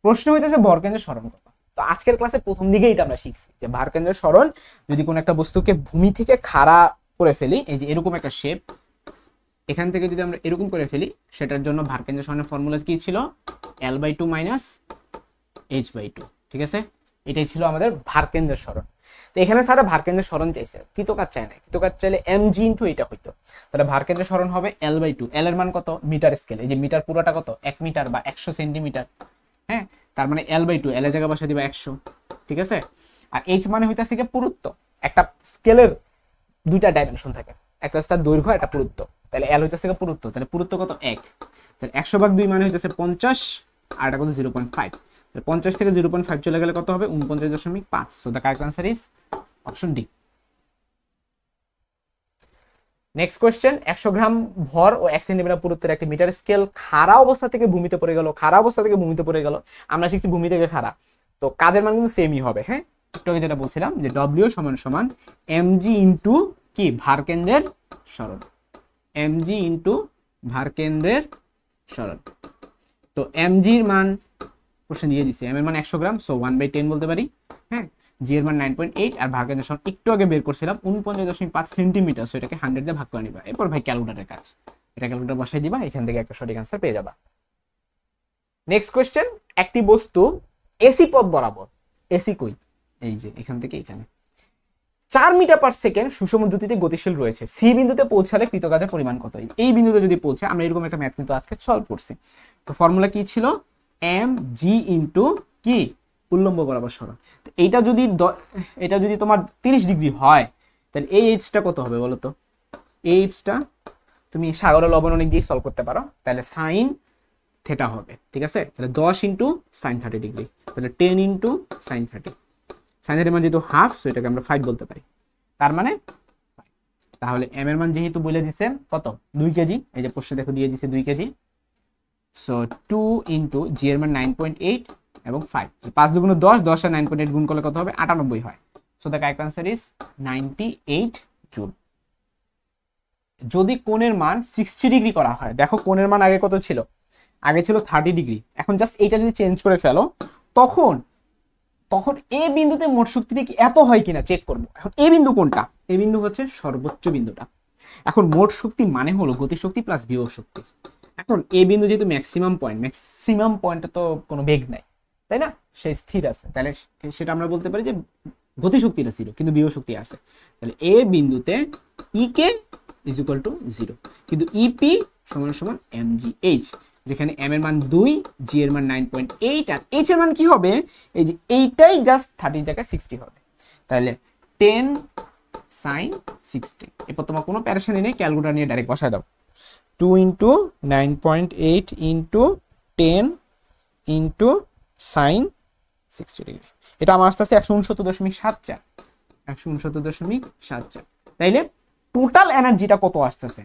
প্রশ্ন হইতেছে ভরকেন্দ্রের সরণ কত। তো আজকের ক্লাসে প্রথম দিকে এটা আমরা শিখছি যে ভরকেন্দ্রের সরণ, যদি কোনো একটা বস্তুকে ভূমি থেকে খাড়া করে ফেলি, এই যে এরকম একটা শেপ, এখান থেকে যদি আমরা এরকম করে ফেলি, সেটার জন্য ভরকেন্দ্রের সরণের ফর্মুলা কি ছিল, L/2 মাইনাস H/2, ঠিক আছে। এটাই ছিল আমাদের ভরকেন্দ্রের সরণ। তো এখানে স্যার ভরকেন্দ্রের সরণ চাইছে, কৃতকাজ চায় না, কৃতকাজ চাইলে mg ইনটু এটা হইতো, তাহলে ভরকেন্দ্রের সরণ হবে L/2, L এর মান কত, মিটার স্কেল, এই যে মিটার পুরোটা কত 1 মিটার বা 100 সেন্টিমিটার, হ্যাঁ, তার মানে L/2, L এর জায়গায় বসা দিবা 100, ঠিক আছে। আর H মানে হইতাছে কি পুরুত্ব, একটা স্কেলের দুইটা ডাইমেনশন থাকে, একটা হচ্ছে তার দৈর্ঘ্য, একটা পুরুত্ব, তাহলে L হইতাছে কি পুরুত্ব, তাহলে পুরুত্ব কত 1, তাহলে 100/2 মানে হইতাছে 50, আর এটা কত 0.5, 50 থেকে 0.5 চলে গেলে কত হবে 49.5। So the correct answer is option D. Next question, 100 গ্রাম ভর ও 1 সেন্টিমিটার পুরুত্বের একটি মিটার স্কেল খাড়া অবস্থা থেকে ভূমিতে পড়ে গেল, খাড়া অবস্থা থেকে ভূমিতে পড়ে গেল, আমরা শিখছি ভূমি থেকে খাড়া, তো কাজের মান কিন্তু সেমই হবে, হ্যাঁ, একটু আগে যেটা বলছিলাম যে W সমান সমান mg ইনটু কি ভরকেন্দ্রের সরণ, mg ইনটু ভরকেন্দ্রের সরণ। তো mg এর মান প্রশ্ন দিয়ে দিছে, m এর মান 100 গ্রাম, সো 1/10 বলতে পারি, হ্যাঁ, g এর মান 9.8, আর ভরকেন্দ্রের সরণ একটু আগে বের করছিলাম 49.5 সেন্টিমিটার, সো এটাকে 100 দিয়ে ভাগ করে নিবা। এরপর ভাই ক্যালকুলেটরের কাজ, এটা ক্যালকুলেটর বসাই দিবা, এখান থেকে একটা সঠিক আনসার পেয়ে যাবা। নেক্সট কোশ্চেন, একটি বস্তু এসি পথ বরাবর, এসি কই, এই যে এখান থেকে এখানে 4 মিটার পার সেকেন্ড সুষম দ্রুতিতে গতিশীল রয়েছে, সি বিন্দুতে পৌঁছালে কৃতকাজের পরিমাণ কত। এই বিন্দুতে যদি পৌঁছে, আমরা এরকম একটা ম্যাথ কিন্তু আজকে সলভ করছি, তো ফর্মুলা কি ছিল, mg ইনটু কি উল্লম্ব বরাবর সরণ। তো এটা যদি তোমার 30 ডিগ্রি হয়, তাহলে এই এইচটা কত হবে বলো তো, এইচটা তুমি সাগরের লবণনিক দিয়ে সলভ করতে পারো, তাহলে সাইন থেটা হবে, ঠিক আছে। তাহলে 10 ইন্টু সাইন 30 ডিগ্রি, তাহলে 10 ইন্টু সাইন 30, সাইন 30 মান যেহেতু হাফ, সো এটাকে আমরা 5 বলতে পারি, তার মানে তাহলে m এর মান যেহেতু বলে দিছে কত 2 কেজি, এই যে প্রশ্ন দেখো দিয়ে দিছে 2 কেজি, সো 2 ইন্টু g এর মান 9.8 এবং 5, 5 দুগুণ 10, 10 আর 9.8 গুণ করলে কত হবে 98 হয়। So the correct answer is 98 joule. যদি কোণের মান 60 ডিগ্রি করা হয়, দেখো কোণের মান আগে কত ছিল, আগে ছিল 30 ডিগ্রি, এখন জাস্ট এটা যদি চেঞ্জ করে ফেলো, তখন এ বিন্দুতে মোট শক্তিটা কি এত হয় কিনা চেক করব। এখন এ বিন্দু কোনটা, এ বিন্দু হচ্ছে সর্বোচ্চ বিন্দুটা। এখন মোট শক্তি মানে হলো গতিশক্তি প্লাস বিভব শক্তি। এখন এ বিন্দু যেহেতু ম্যাক্সিমাম পয়েন্টে তো কোনো বেগ নাই, তাই না, সে স্থির আছে, তাহলে সেটা আমরা বলতে পারি যে গতিশক্তিটা ছিল কিন্তু বিভব শক্তি আছে। তাহলে এ বিন্দুতে ই কে ইজ ইকুয়াল টু 0, কিন্তু ইপি সমান সমান mgh, যেখানে m এর মান 2, g এর মান 9.8, আর h এর মান কি হবে, এই যে এইটাই জাস্ট 30 জায়গায় 60 হবে, তাহলে 10 sin 60। এরপর তোমার কোনো প্যারেশানি নেই, ক্যালকুলেটর নিয়ে ডাইরেক্ট বসায় দাও, 2 into 9.8 into 10 into sign 60 degree, এটা আমার আস্তে আস্তে 169.74, 169.74। তাইলে টোটাল এনার্জিটা কত আসতেছে,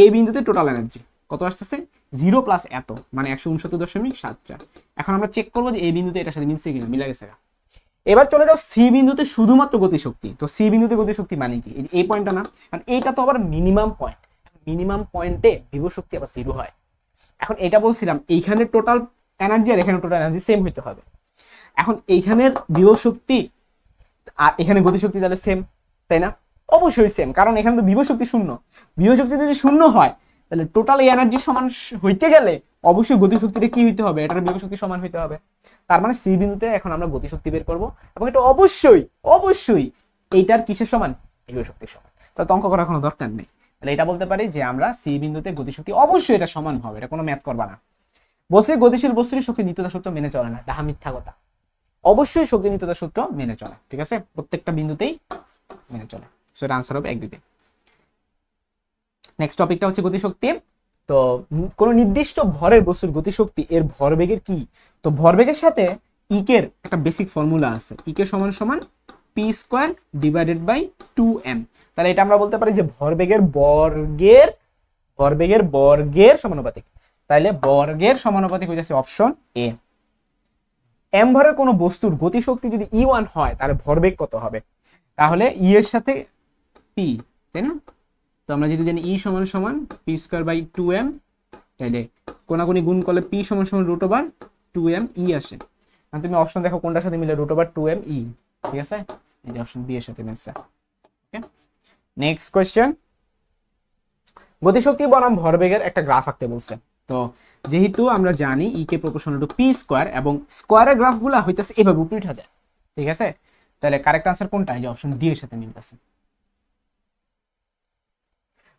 এ বিন্দুতে টোটাল এনার্জি কত আসতেছে 0 প্লাস এত, মানে 169.74। এখন আমরা চেক করবো যে এই বিন্দুতে এটার সাথে মিলছে কিনা, মিলা গেছে। এবার চলে যাও সি বিন্দুতে শুধুমাত্র গতিশক্তি। তো সি বিন্দুতে গতিশক্তি মানে কি, এই পয়েন্টটা না, কারণ এইটা তো আবার মিনিমাম পয়েন্ট, মিনিমাম পয়েন্টে বিভব শক্তি আবার 0 হয়। এখন এটা বলছিলাম এইখানে টোটাল এনার্জি আর এখানে টোটাল এনার্জি সেম হইতে হবে। এখন এইখানের বিভব শক্তি আর এখানে গতিশক্তি তাহলে সেম, তাই না? অবশ্যই সেম, কারণ এখানে তো বিভব শক্তি শূন্য। বিভব শক্তি যদি শূন্য হয় তাহলে টোটাল এনার্জি সমান হইতে গেলে অবশ্যই গতিশক্তিটা কি হইতে হবে, এটার বিভব শক্তি সমান হইতে হবে। তার মানে সি বিন্দুতে এখন আমরা গতিশক্তি বের করব, এবং এটা অবশ্যই অবশ্যই এইটার কিসের সমান, বিভব শক্তির সমান। তাহলে অঙ্ক করার কোনো দরকার নেই। তাহলে এটা বলতে পারি যে আমরা সি বিন্দুতে গতিশক্তি অবশ্যই এটা সমান হবে, এটা কোনো ম্যাথ করবা না। বলছে গতিশীল বস্তুর শক্তি নিত্যতা সূত্র মেনে চলে না, ডাহা মিথ্যা কথা। অবশ্যই শক্তি নিত্যতা সূত্র মেনে চলে, ঠিক আছে, প্রত্যেকটা বিন্দুতেই মেনে চলে। সো এর আনসার হবে 1, 2, 3। নেক্সট টপিকটা হচ্ছে গতিশক্তি। তো কোন নির্দিষ্ট ভরের বস্তুর গতিশক্তি এর ভরবেগের কি, তো ভরবেগের সাথে ইকের একটা বেসিক ফর্মুলা আছে, ইকে সমান সমান P square divided by 2m। তাহলে এটা আমরা বলতে পারি যে ভরবেগের বর্গের সমানুপাতিক। তাহলে বর্গের সমানুপাতিক হয়ে যাচ্ছে অপশন এ। এম ভরের কোনো বস্তুর গতিশক্তি যদি E1 হয় তাহলে ভরবেগ কত হবে? তাহলে ই এর সাথে পি, তাই না? তো আমরা যদি জানি ই সমান সমান পি স্কয়ার বাই 2m, তাহলে কোনাকুনি গুণ করলে পি সমান সমান √2m ই আসে। আর তুমি অপশন দেখো কোনটার সাথে মিলে √2m ই, ঠিক আছে? এই যে অপশন বি এর সাথে মিলছে। ওকে, নেক্সট কোশ্চেন। গতিশক্তি বনাম ভরবেগের একটা গ্রাফ আঁকতে বলছে। তো যেহেতু আমরা জানি ই কে প্রপোর্শনাল টু পি স্কয়ার এবং স্কয়ারের গ্রাফগুলো হইতাছে এভাবে উপরে উঠা যায়, ঠিক আছে? তাহলে কারেক্ট আনসার কোনটা? এই যে অপশন ডি এর সাথে মিলতেছে।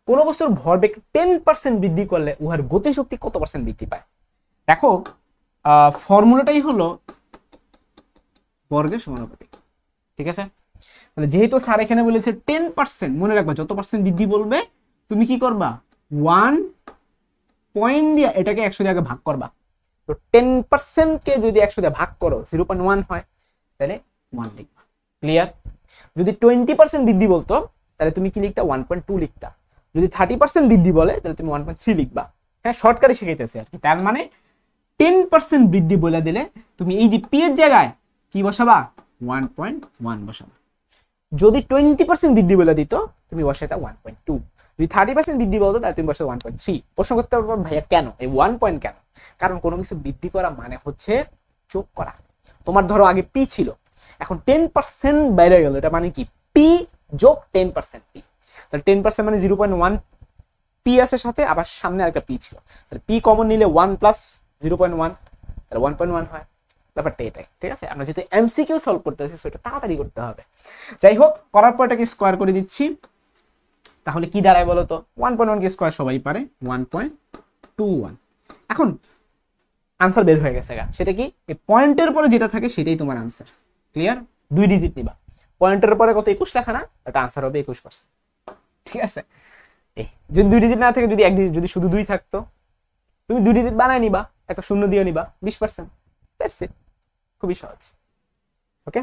কোন বস্তুর ভরবেগ 10% বৃদ্ধি করলে উহার গতিশক্তি কত পার্সেন্ট বৃদ্ধি পায়? দেখো ফর্মুলাটাই হলো বর্গের সমানুপাতিক, ঠিক আছে? তাহলে যেহেতু স্যার এখানে বলেছে 10%, মনে রাখবা যত পার্সেন্ট বৃদ্ধি বলবে তুমি কি করবা, 1 পয়েন্ট দিয়ে এটাকে 100 দিয়ে আগে ভাগ করবা। তো 10% কে যদি 100 দিয়ে ভাগ করো 0.1 হয়, তাহলে 1 লিখবা। ক্লিয়ার? যদি 20% বৃদ্ধি বলতো তাহলে তুমি কি লিখতা, 1.2 লিখতা। যদি 30% বৃদ্ধি বলে তাহলে তুমি 1.3 লিখবা। হ্যাঁ, শর্টকাটে শিখাইতেছে আর কি। তার মানে 10% বৃদ্ধি বলে দিলে তুমি এই যে পি এর জায়গায় কি বসাবা, 1.1 বসাবা। যদি 20% বৃদ্ধি বলে দিত তুমি বসাইতা 1.2। যদি 30% বৃদ্ধি বলতো তাহলে তুমি বসাও 1.3। প্রশ্ন করতে পারবো ভাইয়া কেন এই 1 পয়েন্ট কেন? কারণ কোনো কিছু বৃদ্ধি করা মানে হচ্ছে যোগ করা। তোমার ধরো আগে পি ছিল, এখন 10% বাইরে গেল, এটা মানে কি পি যোগ 10% পি। তাহলে 10% মানে 0.1 পি আছে সাথে, আবার সামনে আরেকটা পি ছিল, তাহলে পি কমন নিলে 1 প্লাস 0.1, তাহলে 1.1 হয়। ব্যাপারটা এটাই, ঠিক আছে? আমরা যেহেতু এমসিকিউ সলভ করতেছি সেটা তাড়াতাড়ি করতে হবে। যাই হোক, করার পর এটাকে স্কোয়ার করে দিচ্ছি। তাহলে কি দাঁড়ায় বলো তো? 1.1 কে স্কোয়ার সবাই পারে, 1.21। এখন আনসার বের হয়ে গেছে। সেটা কি, এই পয়েন্টের পরে যেটা থাকে সেটাই তোমার আনসার। ক্লিয়ার? 2 ডিজিট নিবা, পয়েন্টের পরে কত 21 লেখা না, এটা আনসার হবে 21%, ঠিক আছে? এই যদি 2 ডিজিট না থাকে, যদি 1 ডিজিট, যদি শুধু 2 থাকতো তুমি 2 ডিজিট বানায় নিবা, একটা শূন্য দিয়ে নিবা, 20%। দ্যাটস ইট, খুবই সহজ। ওকে,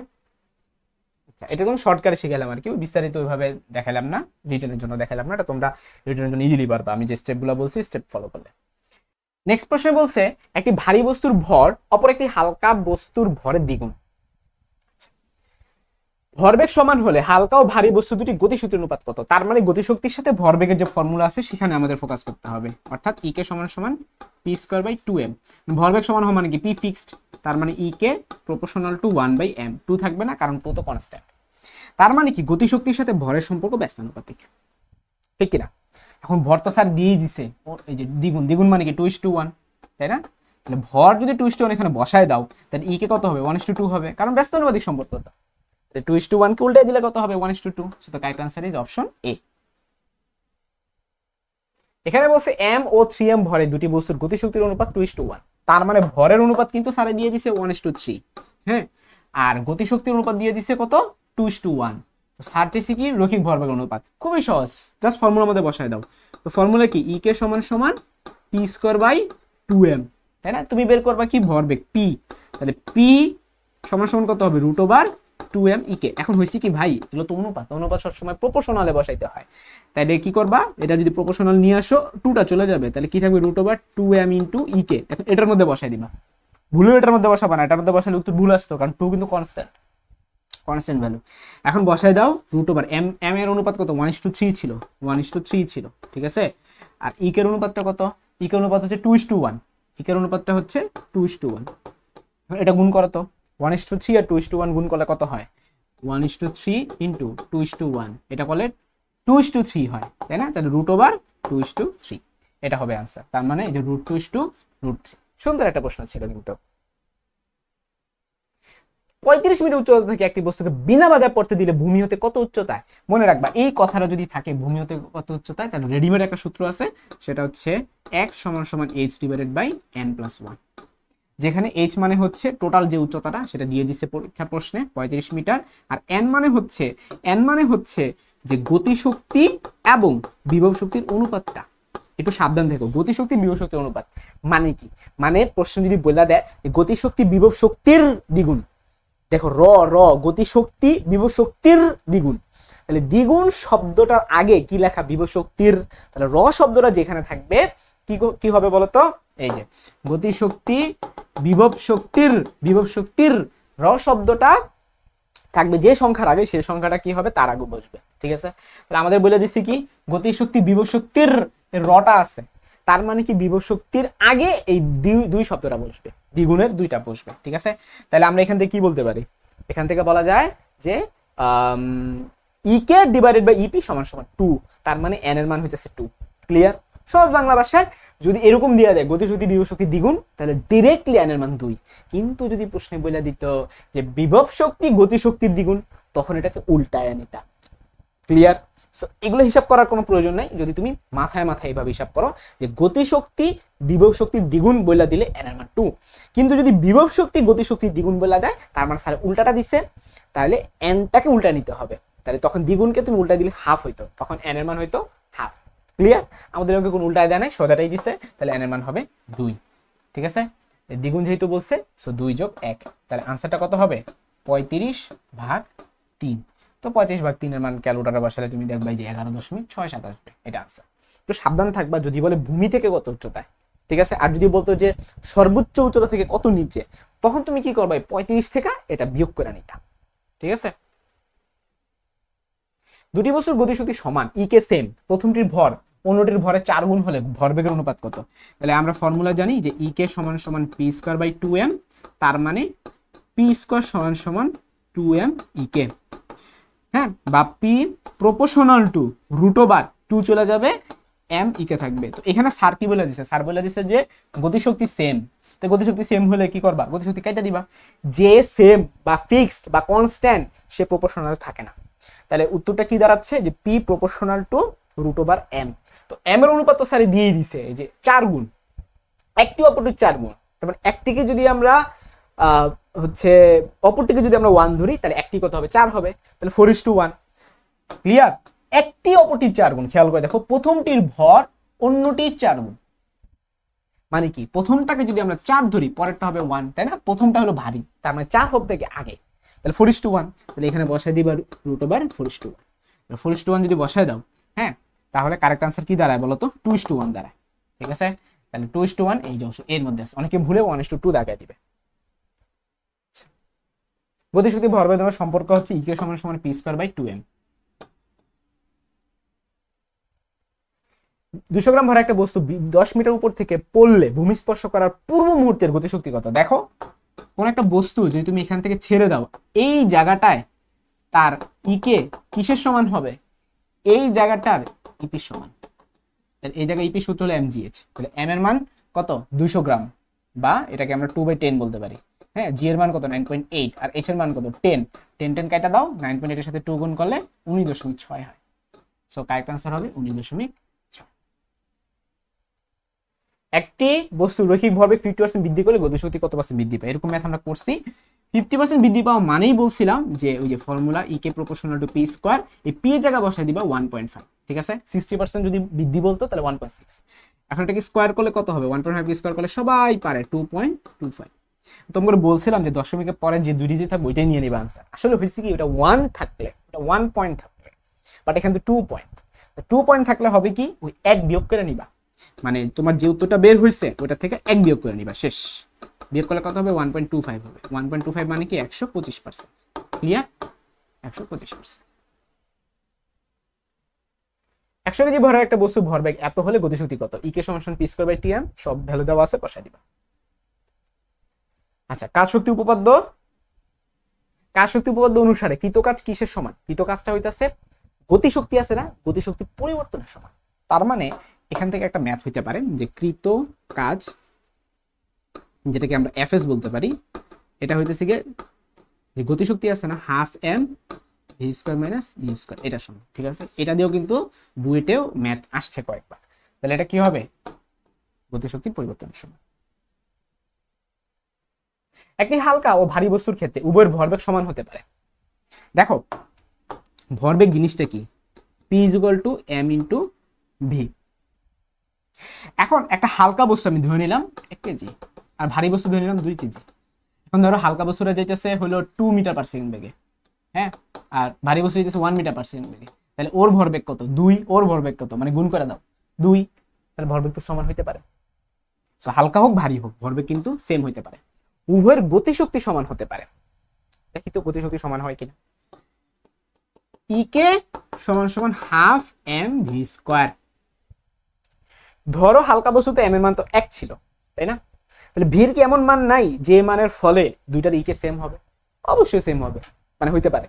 এটা তুমি শর্টকাটে শিখালাম আর কি, বিস্তারিত ওইভাবে দেখালাম না, রিটেনের জন্য দেখালাম না। এটা তোমরা রিটেনের জন্য ইজিলি পারবা আমি যে স্টেপগুলো বলছি, স্টেপ ফলো করলে। নেক্সট প্রশ্নে বলছে একটি ভারী বস্তুর ভর অপর একটি হালকা বস্তুর ভরের দ্বিগুণ। ভরবেগ সমান হলে হালকা ও ভারী বস্তু দুটি গতিশক্তির অনুপাত কত? তার মানে গতিশক্তির সাথে ভরবেগের যে ফর্মুলা আছে সেখানে আমাদের ফোকাস করতে হবে, অর্থাৎ ই কে সমান সমান পি স্কয়ার বাই 2m। ভরবেগ সমান হওয়া মানে কি, পি ফিক্সড, তার মানে ই কে প্রপোর্শনাল টু 1/m। 2 থাকবে না, কারণ 2 তো কনস্ট্যান্ট। তার মানে কি গতিশক্তির সাথে ভরের সম্পর্ক ব্যস্তানুপাতিক, ঠিক কিনা? এখন ভর তো স্যার দিয়েই দিছে, এই যে দ্বিগুণ, দ্বিগুণ মানে কি 2:1, তাই না? তাহলে ভর যদি 2:1 এখানে বসায় দাও তাহলে ই কে কত হবে, 1:2 হবে, কারণ ব্যস্তানুপাতিক সম্পর্ক। 2:1 কে উল্টে দিলে কত হবে, 1:2। So the correct answer is option A. এখানে বলছে m ও 3m ভরে দুটি বস্তুর গতিশক্তির অনুপাত 2:1। তার মানে ভরের অনুপাত কিন্তু স্যারে দিয়ে দিছে 1:3, হ্যাঁ, আর গতিশক্তির অনুপাত দিয়ে দিছে কত, 2:1। তো স্যার চাইছে কি, রৈখিক ভরবেগ অনুপাত। খুবই সহজ, জাস্ট ফর্মুলার মধ্যে বসায় দাও। তো ফর্মুলা কি, ই কে সমান সমান পি স্কয়ার বাই 2m, তাই না? তুমি বের করবা কি, ভরবেগ পি, তাহলে পি সমান সমান কত হবে, √2m ই কে। এখন হইছে কি ভাই, এগুলো তো অনুপাত, অনুপাত সবসময় প্রপোর্শনালে বসাইতে হয়। তাইলে কি করবা, এটা যদি প্রপোর্শনাল নিয়ে আসো 2টা চলে যাবে, তাহলে কি থাকবে, √2m ইন্টু ই কে। এখন এটার মধ্যে বসাই দিবা, ভুলেও এটার মধ্যে বসাবা না, এটার মধ্যে বসালে উত্তর ভুল আসতো, কারণ 2 কিন্তু কনস্ট্যান্ট ভ্যালু। এখন বসাই দাও √m, m এর অনুপাত কত, 1:3 ছিল, 1:3 ছিল, ঠিক আছে? আর ই কে এর অনুপাতটা কত, ই কে অনুপাত হচ্ছে 2:1, ই কে এর অনুপাতটা হচ্ছে 2:1। এটা গুণ করো তো, 1:3 আর 2:1 গুণ করলে কত হয়? 1:3 ইন্টু 2:1, এটা করলে 2:3 হয়, তাই না? তাহলে √2/3 এটা হবে আনসার। তার মানে এই যে √2/√3। সুন্দর একটা প্রশ্ন ছিল কিন্তু। 35 মিটার উচ্চতা থেকে একটি বস্তুকে বিনা বাধায় পড়তে দিলে ভূমি হতে কত উচ্চতায়? মনে রাখবা এই কথাটা যদি থাকে ভূমি হতে কত উচ্চতায়, তাহলে রেডিমেড একটা সূত্র আছে, সেটা হচ্ছে x = h/n+1, যেখানে h মানে হচ্ছে টোটাল যে উচ্চতাটা সেটা দিয়ে দিচ্ছে পরীক্ষা প্রশ্নে 35 মিটার, আর n মানে হচ্ছে যে গতিশক্তি এবং বিভব শক্তির অনুপাতটা। একটু সাবধান থেকো, গতিশক্তি বিভব শক্তির অনুপাত মানে কি? মানে প্রশ্ন যদি বলে দেয় গতিশক্তি বিভব শক্তির দ্বিগুণ, দেখো র গতিশক্তি বিভব শক্তির দ্বিগুণ, তাহলে দ্বিগুণ শব্দটার আগে কি লেখা? বিভব শক্তির। তাহলে র শব্দটা যেখানে থাকবে কি হবে বলতো? এই যে গতিশক্তি বিভব শক্তির র শব্দটা থাকবে যে সংখ্যার আগে, সেই সংখ্যাটা কি হবে? তার আগে বসবে। ঠিক আছে, তাহলে আমাদের বলে দিচ্ছি কি গতিশক্তি বিভব শক্তির রটা আছে, তার মানে কি বিভব শক্তির আগে এই দুই শব্দটা বসবে, দ্বিগুণের দুইটা বসবে। ঠিক আছে, তাহলে আমরা এখান থেকে কি বলতে পারি? এখান থেকে বলা যায় যে E/EP = 2, তার মানে n এর মান হইতেছে 2। ক্লিয়ার? সহজ বাংলা ভাষায় যদি এরকম দেওয়া যায় গতিশক্তি বিভব শক্তি দ্বিগুণ, তাহলে ডিরেক্টলি n এর মান 2। কিন্তু যদি প্রশ্নে বলে দিত যে বিভব শক্তি গতিশক্তির দ্বিগুণ, তখন এটাকে উল্টায় নিতা। ক্লিয়ার? সো এগুলো হিসাব করার কোনো প্রয়োজন নাই, যদি তুমি মাথায় এইভাবে হিসাব করো যে গতিশক্তি বিভব শক্তির দ্বিগুণ বলে দিলে n এর মান 2। কিন্তু যদি বিভব শক্তি গতিশক্তির দ্বিগুণ বলে দেয়, তার মানে স্যার উল্টাটা দিচ্ছে, তাহলে nটাকে উল্টা নিতে হবে। তাহলে তখন দ্বিগুণকে তুমি উল্টা দিলে হাফ হইতো, তখন n এর মান হইতো হাফ। ক্লিয়ার? আমাদের ওকে কোনো উল্টায় দেয় নাই, সোজাটাই দিচ্ছে, তাহলে n এর মান হবে 2। ঠিক আছে, দ্বিগুণ যেহেতু বলছে, সো 2 + 1, তাহলে আনসারটা কত হবে? 35/3। তো 35/3 এর মান ক্যালকুলেটরে বসালে তুমি দেখবা যে 11.67 আসবে, এটা আনসার। তো সাবধান থাকবা যদি বলে ভূমি থেকে কত উচ্চতায়। ঠিক আছে, আর যদি বলতো যে সর্বোচ্চ উচ্চতা থেকে কত নিচে, তখন তুমি কি করবে? 35 থেকে এটা বিয়োগ করে নিতা। ঠিক আছে, দুটি বস্তুর গতিশক্তি সমান, কে সেম, প্রথমটির ভর অন্যটির ভরে 4 গুণ হলে ভরবেগের অনুপাত কত? তাহলে আমরা ফর্মুলা জানি যে কে = p²/2m, তার মানে p² = 2m কে। হ্যাঁ, বা p প্রপোর্শনাল টু √2 চলে যাবে, m কে থাকবে। তো এখানে স্যার কি বলে দিছে? স্যার বলে দিছে যে গতিশক্তি সেম। তো গতিশক্তি সেম হলে কি করবা? গতিশক্তি কাইটা দিবা। যে সেম বা ফিক্সড বা কনস্ট্যান্ট, সে প্রপোর্শনাল থাকে না। তাহলে উত্তরটা কি দাঁড়াচ্ছে? যে p প্রপোর্শনাল টু √m। তো m এর অনুপাত তো স্যার দিয়েই দিছে, এই যে 4 গুণ, একটি অপরটির 4 গুণ। তারপর একটিকে যদি আমরা হচ্ছে অপরটিকে যদি আমরা 1 ধরি, তাহলে একটি কত হবে? 4 হবে, তাহলে 4:1। ক্লিয়ার? একটি অপরটির 4 গুণ। খেয়াল করে দেখো, প্রথমটির ভর অন্যটির 4 গুণ, মানে কি প্রথমটাকে যদি আমরা 4 ধরি, পরেরটা হবে 1, তাই না? প্রথমটা হলো ভারী, তার মানে 4 হবে থেকে আগে, তাহলে 4:1। তাহলে এখানে বসাই দিবা √4:1। 4:1 যদি বসায় দাও, হ্যাঁ, তাহলে কারেক্ট আনসার কি দাঁড়ায় বলো তো? 2:1 দাঁড়ায়। ঠিক আছে, তাহলে 2:1 এই যে এর মধ্যে আছে, অনেকে ভুলে 1:2 দাগায় দিবে। গতিশক্তি ভরবেগ তোমার সম্পর্ক হচ্ছে কে = p²/2m। 200 গ্রাম ভরা একটা বস্তু 10 মিটার উপর থেকে পড়লে ভূমি স্পর্শ করার পূর্ব মুহূর্তের গতিশক্তি কত? দেখো, কোন একটা বস্তু যদি তুমি এখান থেকে ছেড়ে দাও, এই জায়গাটায় তার কে কিসের সমান হবে? এই জায়গাটার ইপির সমান। এই জায়গায় ইপি সূত্র হলো mgh। তাহলে m এর মান কত? 200 গ্রাম, বা এটাকে আমরা 2/10 বলতে পারি। হ্যাঁ, জি এর মান কত? 9.8, আর এইচ এর মান কত? 10। 10 কাটা দাও, 9.8 এর সাথে 2 গুণ করলে 19.6 হয়। সো কারেক্ট আনসার হবে 19.6। একটি বস্তু রৈখিক ভরবেগ 50% বৃদ্ধি করলে গতিশক্তি কত % বৃদ্ধি পায়? এরকম ম্যাথ আমরা করছি। 50% বৃদ্ধি পাওয়া মানেই বলছিলাম যে ওই যে formula K proportional to p², এই p এর জায়গা বসাই দিবা 1.5। ঠিক আছে, 60% যদি বৃদ্ধি বলতো তাহলে 1.6। এখন এটাকে স্কয়ার করলে কত হবে? 1.5 কে স্কয়ার করলে সবাই পারে 2.25। তোমরা বলছিলাম যে দশমিকের পরে যে দুই ডিজিট থাকবে ওইটাই নিয়ে নিবা আনসার। আসলে হইছে কি, ওটা 1 থাকলে, ওটা 1 পয়েন্ট থাকলে, বাট এখানে তো 2 পয়েন্ট। 2 পয়েন্ট থাকলে হবে কি, ওই 1 বিয়োগ করে নিবা, মানে তোমার যে উত্তরটা বের হয়েছে ওটা থেকে 1 বিয়োগ করে নিবা, শেষ। বিয়োগ করলে কত হবে? 1.25 হবে। 1.25 মানে কি 125%। ক্লিয়ার? 125%। 100 কেজি ভরের একটা বস্তু ভরবেগ এত হলে গতিশক্তি কত? কে = p²/2m, সব ভ্যালু দেওয়া আছে, বসাই দিবা। আচ্ছা, কাজ শক্তি উপপাদ্য কাজ শক্তি উপপাদ্য অনুসারে কৃত কাজ কিসের সমান? কৃত কাজটা হইতাছে গতিশক্তি আছে না, গতিশক্তি পরিবর্তনের সমান। তার মানে এখান থেকে একটা ম্যাথ হইতে পারে যে কৃত কাজ, যেটাকে আমরা এফএস বলতে পারি, এটা হইতেছে গিয়ে যে গতিশক্তি আছে না half M V square minus U square, এটার সমান। ঠিক আছে, এটা দিয়েও কিন্তু বুয়েটেও ম্যাথ আসছে কয়েকবার। তাহলে এটা কি হবে? গতিশক্তি পরিবর্তনের সমান। একটি হালকা ও ভারী বস্তুর ক্ষেত্রে উভয়ের ভরবেগ সমান হতে পারে। দেখো ভরবেগ জিনিসটা কি? P is equal to M into V. এখন একটা হালকা বস্তু আমি ধরে নিলাম 1 কেজি, আর ভারী বস্তু ধরে নিলাম 2 কেজি। এখন ধরো হালকা বস্তুটা যাইতেছে হলো 2 মিটার পার সেকেন্ড বেগে, হ্যাঁ, আর ভারী বস্তু যাইতেছে 1 মিটার পার সেকেন্ড বেগে। তাহলে ওর ভরবেগ কত? 2। ওর ভরবেগ কত? মানে গুণ করে দাও 2। তাহলে ভরবেগ তো সমান হইতে পারে। তো হালকা হোক ভারী হোক ভরবেগ কিন্তু সেম হইতে পারে। উভয়ের গতিশক্তি সমান হতে পারে। দেখি তো গতিশক্তি সমান হয় কিনা। ই কে সমান সমান হাফ এম ভি স্কোয়ার। ধরো হালকা বস্তুতে এম এর মান তো 1 ছিল, তাই না? তাহলে ভির কি এমন মান নাই যে মানের ফলে দুইটার ই কে সেম হবে? অবশ্যই সেম হবে, মানে হইতে পারে।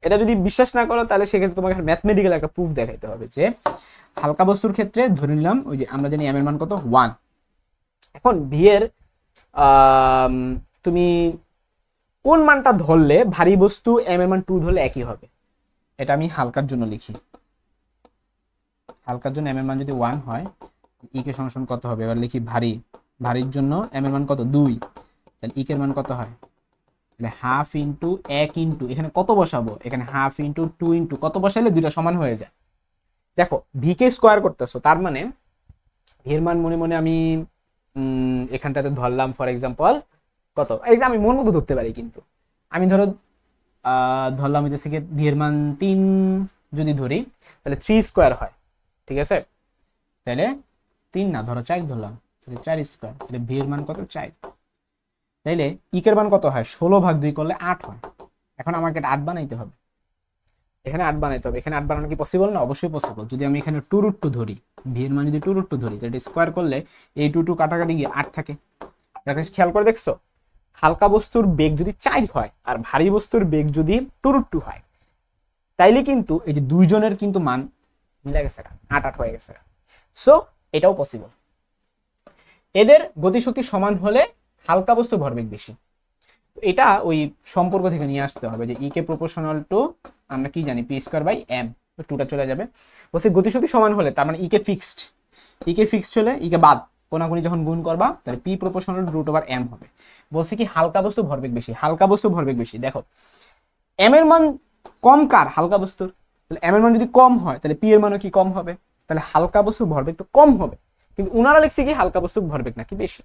এটা যদি বিশ্বাস না করো তাহলে সেক্ষেত্রে তোমাকে ম্যাথমেটিক্যাল একটা প্রুফ দেখাইতে হবে যে হালকা বস্তুর ক্ষেত্রে ধরে নিলাম ওই যে আমরা জানি এম এর মান কত 1। এখন ভি এর তুমি কোন মানটা ধরলে ভারী বস্তু এম এর মান 2 ধরলে একই হবে? এটা আমি হালকার জন্য লিখি। হালকার জন্য এম এর মান যদি 1 হয়, ই কে সমান কত হবে? এবার লিখি ভারীর জন্য এম এর মান কত? 2। তাহলে ই কে এর মান কত হয়? তাহলে হাফ ইন্টু 1 ইন্টু এখানে কত বসাবো? এখানে হাফ ইন্টু 2 ইন্টু কত বসাইলে দুইটা সমান হয়ে যায়। দেখো ভি কে স্কোয়ার করতেছো, তার মানে ভি এর মান মনে মনে আমি এখানটাতে ধরলাম ফর এক্সাম্পল কত, আমি মন মতো ধরতে পারি, কিন্তু আমি ধরলাম হচ্ছে কি ভি এর মান 3 যদি ধরি তাহলে 3 স্কোয়ার হয়। ঠিক আছে, তাহলে 3 না, ধরো 4 ধরলাম, তাহলে 4 স্কোয়ার। তাহলে ভি এর মান কত? 4। তাইলে ইকের মান কত হয়? 16/2 করলে 8 হয়। এখন আমাকে এটা 8 বানাইতে হবে, এখানে 8 বানাইতে হবে। এখানে 8 বানানো কি পসিবল না? অবশ্যই পসিবল। যদি আমি এখানে 2√2 ধরি, ভি এর মান যদি 2√2 ধরি, তাহলে স্কোয়ার করলে এই 2 কাটাকাটি গিয়ে 8 থাকে। খেয়াল করে দেখছো, হালকা বস্তুর বেগ যদি 4 হয় আর ভারী বস্তুর বেগ যদি 2√2 হয়, তাইলে কিন্তু এই যে দুইজনের কিন্তু মান মিলে গেছে, 8 হয়ে গেছে। সো এটাও পসিবল। এদের গতিশক্তি সমান হলে হালকা বস্তু ভরবেগ বেশি। এটা ওই সম্পর্ক থেকে নিয়ে আসতে হবে যে ই কে প্রপোর্শনাল টু, আমরা কি জানি, পি স্কোয়ার বাই এম। টুটা চলে যাবে। বলছি গতিশক্তি সমান হলে তার মানে ই কে ফিক্সড, হলে ই কে বাদ কোনাকুনি যখন গুণ করবা তাহলে পি প্রপোর্শনাল √m হবে। বলছি কি হালকা বস্তু ভরবেগ বেশি, হালকা বস্তু ভরবেগ বেশি। দেখো এম এর মান কম কার? হালকা বস্তুর। তাহলে এম এর মান যদি কম হয় তাহলে পি এর মানও কি কম হবে? তাহলে হালকা বস্তুর ভরবেগ তো কম হবে, কিন্তু উনারা লিখছে কি হালকা বস্তুর ভরবেগ নাকি বেশি।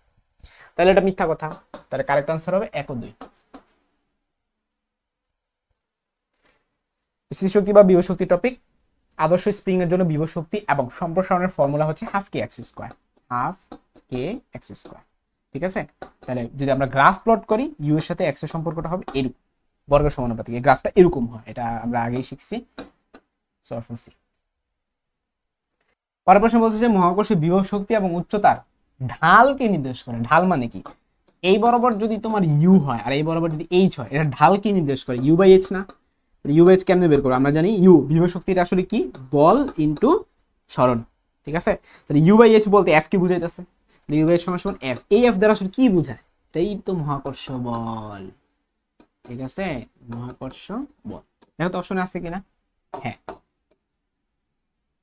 তাহলে এটা মিথ্যা কথা। তাহলে কারেক্ট আনসার হবে 1 ও 2। স্থিতিশক্তি বা বিভব শক্তি টপিক। আদর্শ স্প্রিং এর জন্য বিভব শক্তি এবং সম্প্রসারণের ফর্মুলা হচ্ছে হাফ কে এক্স স্কোয়ার। ঠিক আছে, তাহলে যদি আমরা গ্রাফ প্লট করি, ইউ এর সাথে এক্স এর সম্পর্কটা হবে এরকম, বর্গের সমানুপাতিক। এই গ্রাফটা এরকম হয়, এটা আমরা আগেই শিখছি। So option C. পরের প্রশ্ন বলছে যে মহাকর্ষীয় বিভব শক্তি এবং উচ্চতার ঢালকে নির্দেশ করে। ঢাল মানে কি? এই বরাবর যদি তোমার ইউ হয় আর এই বরাবর যদি এইচ হয়, এটা ঢাল কি নির্দেশ করে? ইউ বাই এইচ না? ইউ বাই এইচ কেমনে বের করবো? আমরা জানি ইউ বিভব শক্তিটা আসলে কি? বল ইন্টু সরণ। ঠিক আছে, তাহলে ইউ বাই এইচ বলতে এফ কি বুঝাইতেছে? ইউ বাই এইচ সমান এফ। এই এফ দ্বারা আসলে কি বোঝায়? এটাই তো মহাকর্ষ বল। ঠিক আছে, মহাকর্ষ বল। দেখো তো অপশনে আছে কিনা? হ্যাঁ,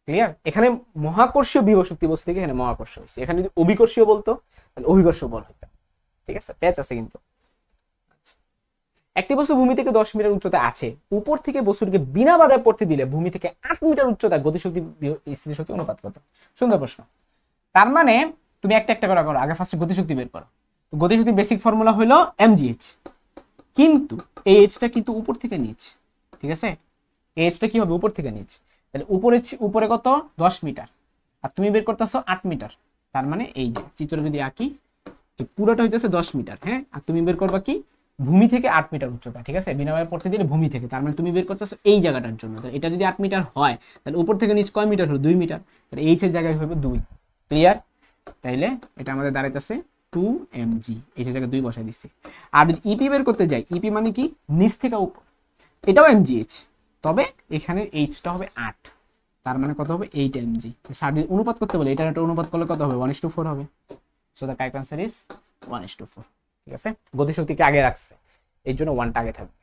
ক্লিয়ার। এখানে মহাকর্ষীয় বিভব শক্তি বলতে থেকে এখানে মহাকর্ষ হয়েছে। এখানে যদি অভিকর্ষীয় বলতো তাহলে অভিকর্ষ বল হইতো। ঠিক আছে, প্যাচ আছে কিন্তু। একটি বস্তু ভূমি থেকে 10 মিটার উচ্চতা আছে, উপর থেকে বস্তুটিকে বিনা বাধায় পড়তে দিলে ভূমি থেকে 8 মিটার উচ্চতায় গতিশক্তি স্থিতিশক্তি অনুপাত কত? সুন্দর প্রশ্ন। তার মানে তুমি একটা একটা করে করো, আগে ফার্স্টে গতিশক্তি বের করো। তো গতিশক্তি বেসিক ফর্মুলা হলো mgh, কিন্তু এই এইচটা কিন্তু উপর থেকে নিচ। ঠিক আছে, এই এইচটা কি হবে? উপর থেকে নিচ। তাহলে উপরে কত? 10 মিটার, আর তুমি বের করতেছো 8 মিটার। তার মানে এই যে চিত্র যদি আঁকি, এই পুরোটা হইতেছে 10 মিটার, হ্যাঁ, আর তুমি বের করবা কি? ভূমি থেকে 8 মিটার উচ্চতা। ঠিক আছে, বিনামূল্যে পড়তে দিলে ভূমি থেকে, তার মানে তুমি বের করতেছো এই জায়গাটার জন্য। তাহলে এটা যদি 8 মিটার হয় তাহলে উপর থেকে নিচ কয় মিটার হলো? 2 মিটার। তাহলে এইচ এর জায়গায় হবে 2। ক্লিয়ার? তাইলে এটা আমাদের দাঁড়াইতেছে 2 mg, এই জায়গায় 2 বসাই দিচ্ছি। আর যদি ইপি বের করতে যাই, ইপি মানে কি নিচ থেকে উপর, এটাও mgh, তবে এখানে এইচটা হবে 8, তার মানে কত হবে 8 mg। স্যার যদি অনুপাত করতে বলে, এটার একটা অনুপাত করলে কত হবে 1:4 হবে। So the correct answer is 1:4। ঠিক আছে, গতিশক্তিকে আগে রাখছে এর জন্য 1টা আগে থাকবে,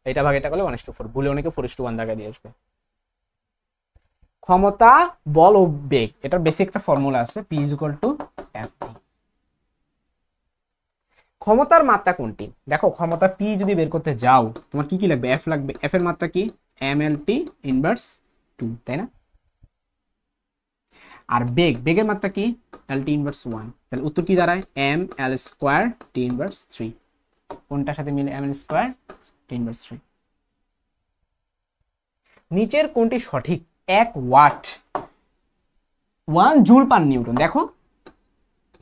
এটা ভাগ এটা করলে 1:4, ভুলে অনেকে 4:1 দাগে দিয়ে আসবে। ক্ষমতা, বল ও বেগ, এটার বেসিক একটা ফর্মুলা আছে, p = fv। ক্ষমতার মাত্রা কোনটি? দেখো ক্ষমতা p যদি বের করতে যাও তোমার কি কি লাগবে, f লাগবে, f এর মাত্রা কি mlt ইনভার্স 2, তাই না? আর বেগের মাত্রা কি lt ইনভার্স 1, তাহলে উত্তর কি দাঁড়ায় ml² t ইনভার্স 3। কোনটার সাথে মিলে ml² t ইনভার্স 3। নিচের কোনটি সঠিক? 1 ওয়াট 1 জুল পার নিউটন। দেখো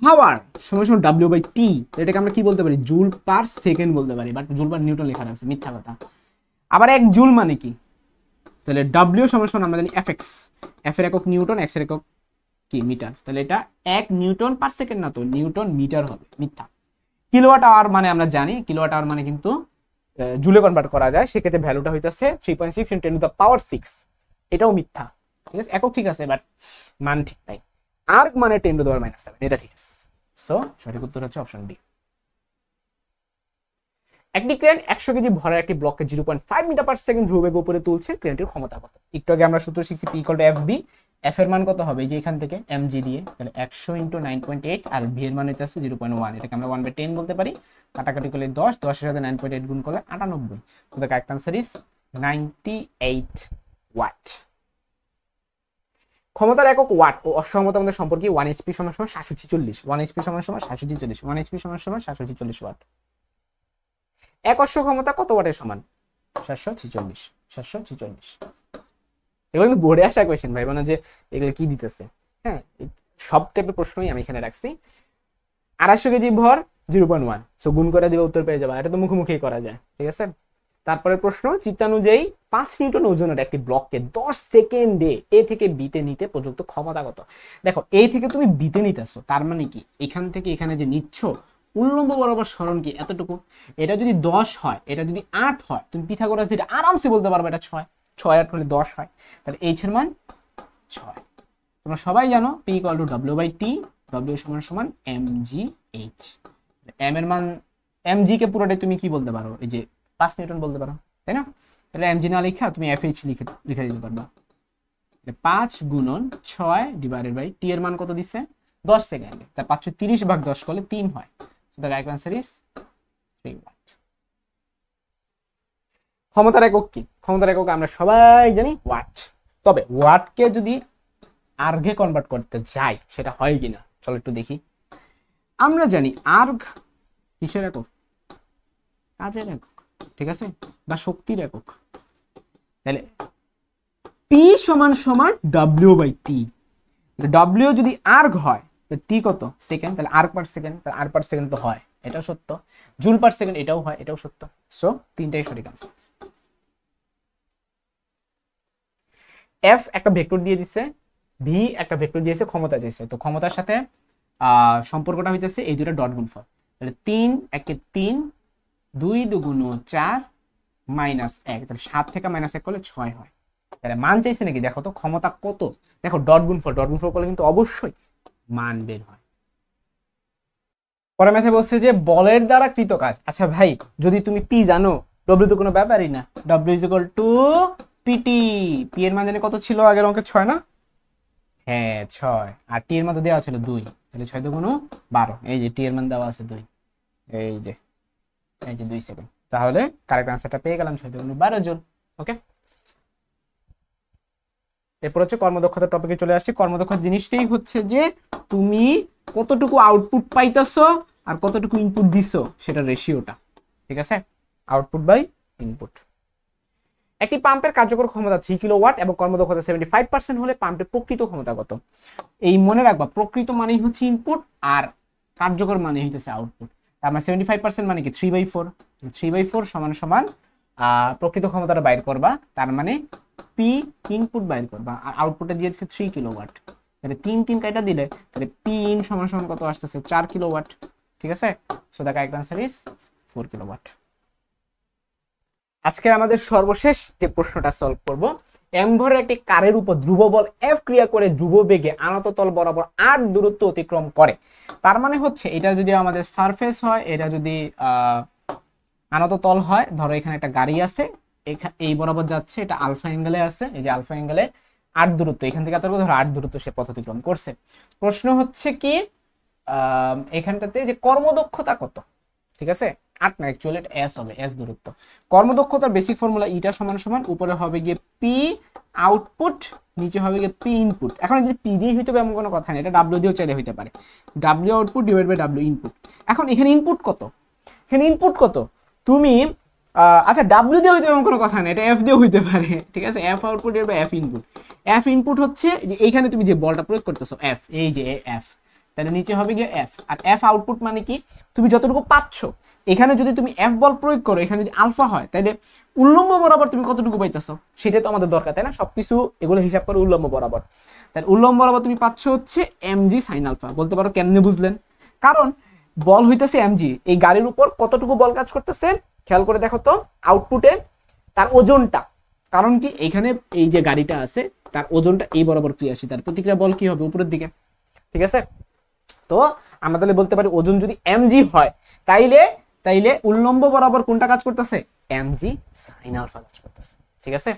পাওয়ার সময় সময় w/t, এটাকে আমরা কি বলতে পারি জুল পার সেকেন্ড বলতে পারি, বাট জুল পার নিউটন লেখা আছে, মিথ্যা কথা। আবার 1 জুল মানে কি, তাহলে w সমান আমরা জানি fx, f এর একক নিউটন, x এর একক কি মিটার, তাহলে এটা 1 নিউটন পার সেকেন্ড না, তো নিউটন মিটার হবে, মিথ্যা। কিলোওয়াট আওয়ার মানে আমরা জানি কিলোওয়াট আওয়ার মানে কিন্তু জুলে কনভার্ট করা যায়, সেক্ষেত্রে ভ্যালুটা হইতাছে 3.6 × 10⁻⁶, এটাও মিথ্যা। ঠিক আছে, একক ঠিক আছে বাট মান ঠিক নাই। আর্ক মানে 10⁻⁷, এটা ঠিক আছে। সো সঠিক উত্তর হচ্ছে অপশন ডি। একটি ক্রেন 100 কেজি ভরের একটি ব্লককে 0.5 মিটার পার সেকেন্ড ধ্রুববেগে উপরে তুলছে, ক্রেনটির ক্ষমতা কত? একটু আগে আমরা সূত্র শিখছি p = fb, f এর মান কত হবে, যে এখান থেকে mg দিয়ে, তাহলে 100 × 9.8, আর v এর মান হইতাছে 0.1, এটাকে আমরা 1/10 বলতে পারি, কাটাকাটি করলে 10, 10 এর সাথে 9.8 গুণ করলে 98। So the correct answer is 98 watt. ক্ষমতার একক ওয়াট ও অসহমতার মধ্যে সম্পর্ক 1 HP = 746, 1 HP = 746, 1 HP = 746 ওয়াট। এক অশ্ব ক্ষমতা কত ওয়াটের সমান? 746। এগুলো কিন্তু বোর্ডে আসা কোয়েশ্চেন ভাই, মানে যে এগুলো কি দিতেছে। হ্যাঁ, সব টাইপের প্রশ্নই আমি এখানে রাখছি। 250 কেজি ভর 0.1, সো গুণ করে দিবে উত্তর পেয়ে যাবে, এটা তো মুখোমুখি করা যায়। ঠিক আছে, তারপরে প্রশ্ন, চিত্রানুযায়ী 5 নিউটন ওজনের একটি ব্লককে 10 সেকেন্ডে এ থেকে বিতে নিতে প্রযুক্ত ক্ষমতা কত? দেখো এ থেকে তুমি বিতে নিতেছো, তার মানে কি এখান থেকে এখানে যে নিচ্ছ উল্লম্ব বরাবর সরণ কি এতটুকু, এটা যদি 10 হয়, এটা যদি 8 হয়, তুমি পিথাগোরাস দিয়ে আরামসে বলতে পারবে এটা 6, 6 8 হলে 10 হয়, তাহলে এইচ এর মান 6। তোমরা সবাই জানো p = w/t, w = mgh। m এর মান mg কে পুরোটাই তুমি কি বলতে পারো, এই যে 5 নিউটন বলতে পারো, তাই না? তাহলে mg না লেখা তুমি fh লিখে দিতে পারবা। 5 × 6 t এর মান কত দিচ্ছে 10 সেকেন্ডে, তার 530 ভাগ 10 করলে 3 হয়। So the right answer is 3 watt. ক্ষমতার একক কি? ক্ষমতার একক আমরা সবাই জানি ওয়াট, তবে ওয়াটকে যদি আর্ঘে কনভার্ট করতে যাই সেটা হয় কিনা চলো একটু দেখি। আমরা জানি আর্ঘ কিসের একক? কাজের একক, ঠিক আছে, বা শক্তির একক। তাহলে p = w/t, w যদি আর্ঘ হয় টি কত সেকেন্ড, তাহলে আর্ক পার সেকেন্ড, তাহলে আর্ক পার সেকেন্ড তো হয়, এটাও সত্য। জুল পার সেকেন্ড এটাও হয়, এটাও সত্য। সো তিনটাই সঠিক আনসার। এফ একটা ভেক্টর দিয়ে দিচ্ছে, ভি একটা ভেক্টর দিয়েছে, ক্ষমতা চাইছে, তো ক্ষমতার সাথে সম্পর্কটা হইতেছে এই দুটো ডট গুণফল, তাহলে 3 একে 3, 2 2 4 -1, তাহলে 7 থেকে -1 করলে 6 হয়। তাহলে মান চাইছে নাকি, দেখো তো ক্ষমতা কত, দেখো ডট গুণফল করলে কিন্তু অবশ্যই মান বের হয়। পরে ম্যাথে বলছে যে বলের দ্বারা কৃত কাজ। আচ্ছা ভাই, যদি তুমি পি জানো, ডব্লিউ তো কোনো ব্যাপারই না, ডব্লিউ = পিটি। পি এর মান জানি কত ছিল আগের অঙ্কে 6 না? হ্যাঁ 6, আর টি এর মান তো দেওয়া ছিল 2, তাহলে 6 × 12, এই যে টি এর মান দেওয়া আছে 2, এই যে 2 সেকেন্ড। তাহলে কারেক্ট আনসারটা পেয়ে গেলাম 6 × 12 জুল। ওকে, এরপর হচ্ছে কর্মদক্ষতার টপিকে চলে আসছি। কর্মদক্ষতা জিনিসটাই হচ্ছে যে তুমি কতটুকু আউটপুট পাইতেছো আর কতটুকু ইনপুট দিছো, সেটা রেশিওটা। ঠিক আছে, আউটপুট বাই ইনপুট। একটি পাম্পের কার্যকর ক্ষমতা 3 কিলোওয়াট এবং কর্মদক্ষতা 75% হলে পাম্পের প্রকৃত ক্ষমতা কত? এই মনে রাখবা, প্রকৃত মানেই হচ্ছে ইনপুট আর কার্যকর মানে হইতেছে আউটপুট। তার মানে 75% মানে কি 3/4, 3/4 সমান প্রকৃত ক্ষমতাটা বাইর করবা, তার মানে পি ইনপুট বাইর করবা, আর আউটপুটে দিয়ে দিচ্ছে 3 কিলোওয়াট, তাহলে 3 কাটা দিলে তাহলে পি ইন সমান কত আসতেছে 4 কিলোওয়াট। ঠিক আছে, so the correct answer is 4 kilowatt. আজকে আমাদের সর্বশেষ যে প্রশ্নটা সলভ করব, এমভরের একটি কারের উপর ধ্রুব বল এফ ক্রিয়া করে ধ্রুব বেগে আনত তল বরাবর 8 দূরত্ব অতিক্রম করে। তার মানে হচ্ছে এটা যদি আমাদের সারফেস হয়, এটা যদি আনত তল হয়, ধরো এখানে একটা গাড়ি আছে, এই বরাবর যাচ্ছে, এটা আলফা অ্যাঙ্গেলে আছে, এই যে আলফা অ্যাঙ্গেলে 8 দূরত্ব, এখান থেকে ধরো 8 দূরত্ব সে পথ অতিক্রম করছে। প্রশ্ন হচ্ছে কি এখানটাতে যে কর্মদক্ষতা কত, ঠিক আছে, 8 না, অ্যাকচুয়ালি এটা এস হবে, এস দূরত্ব। কর্মদক্ষতার বেসিক ফর্মুলা ইটা সমান সমান উপরে হবে গিয়ে পি আউটপুট, নিচে হবে গিয়ে পি ইনপুট। এখন যদি পি দিয়ে হইতে হবে এমন কোনো কথা নেই, এটা ডাব্লিউ দিয়েও চাইলে হইতে পারে, W output divide by W input. এখন এখানে ইনপুট কত, এখানে ইনপুট কত তুমি আচ্ছা ডাব্লিউ দিয়ে হইতে এমন কোনো কথা নেই, এটা এফ দিয়েও হইতে পারে, ঠিক আছে, F output divide by F input. F input হচ্ছে যে এইখানে তুমি যে বলটা প্রয়োগ করতেছো এফ, এই যে এফ, তাহলে নিচে হবে গিয়ে এফ, আর এফ আউটপুট মানে কি, তুমি যতটুকু পাচ্ছ এখানে যদি তুমি এফ বল প্রয়োগ করো, এখানে যদি আলফা হয় তাহলে উল্লম্ব বরাবর তুমি কতটুকু পাইতেছো সেটাই তো আমাদের দরকার, তাই না, সবকিছু এগুলো হিসাব করে উল্লম্ব বরাবর। তাহলে উল্লম্ব বরাবর তুমি পাচ্ছ হচ্ছে এমজি সাইন আলফা। বলতে পারো কেমনে বুঝলেন, কারণ বল হইতেছে এমজি, এই গাড়ির উপর কতটুকু বল কাজ করতেছে খেয়াল করে দেখো তো, আউটপুটে তার ওজনটা, কারণ কি এইখানে এই যে গাড়িটা আছে তার ওজনটা এই বরাবর ক্রিয়াশীল, তার প্রতিক্রিয়া বল কি হবে উপরের দিকে, ঠিক আছে। তো আমরা তাহলে বলতে পারি ওজন যদি এমজি হয় তাইলে উল্লম্ব বরাবর কোনটা কাজ করতেছে, এমজি সাইন আলফা কাজ করতেছে, ঠিক আছে।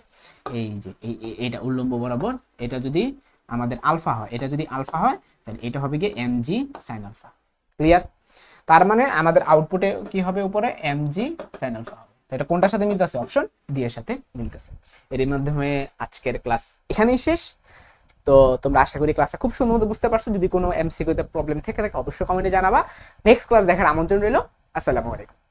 এই যে এটা উল্লম্ব বরাবর, এটা যদি আমাদের আলফা হয়, এটা যদি আলফা হয় তাহলে এটা হবে গিয়ে এমজি সাইন আলফা। ক্লিয়ার? তার মানে আমাদের আউটপুটে কি হবে উপরে এমজি সাইন আলফা হবে। তো এটা কোনটার সাথে মিলতেছে, অপশন ডি এর সাথে মিলতেছে। এর মাধ্যমে আজকের ক্লাস এখানেই শেষ। তো তোমরা আশা করি ক্লাসটা খুব সুন্দর মতো বুঝতে পারছো। যদি কোনো এমসিকিউতে প্রবলেম থেকে থাকে অবশ্যই কমেন্টে জানাবা। নেক্সট ক্লাস দেখার আমন্ত্রণ রইল। আসসালামু আলাইকুম।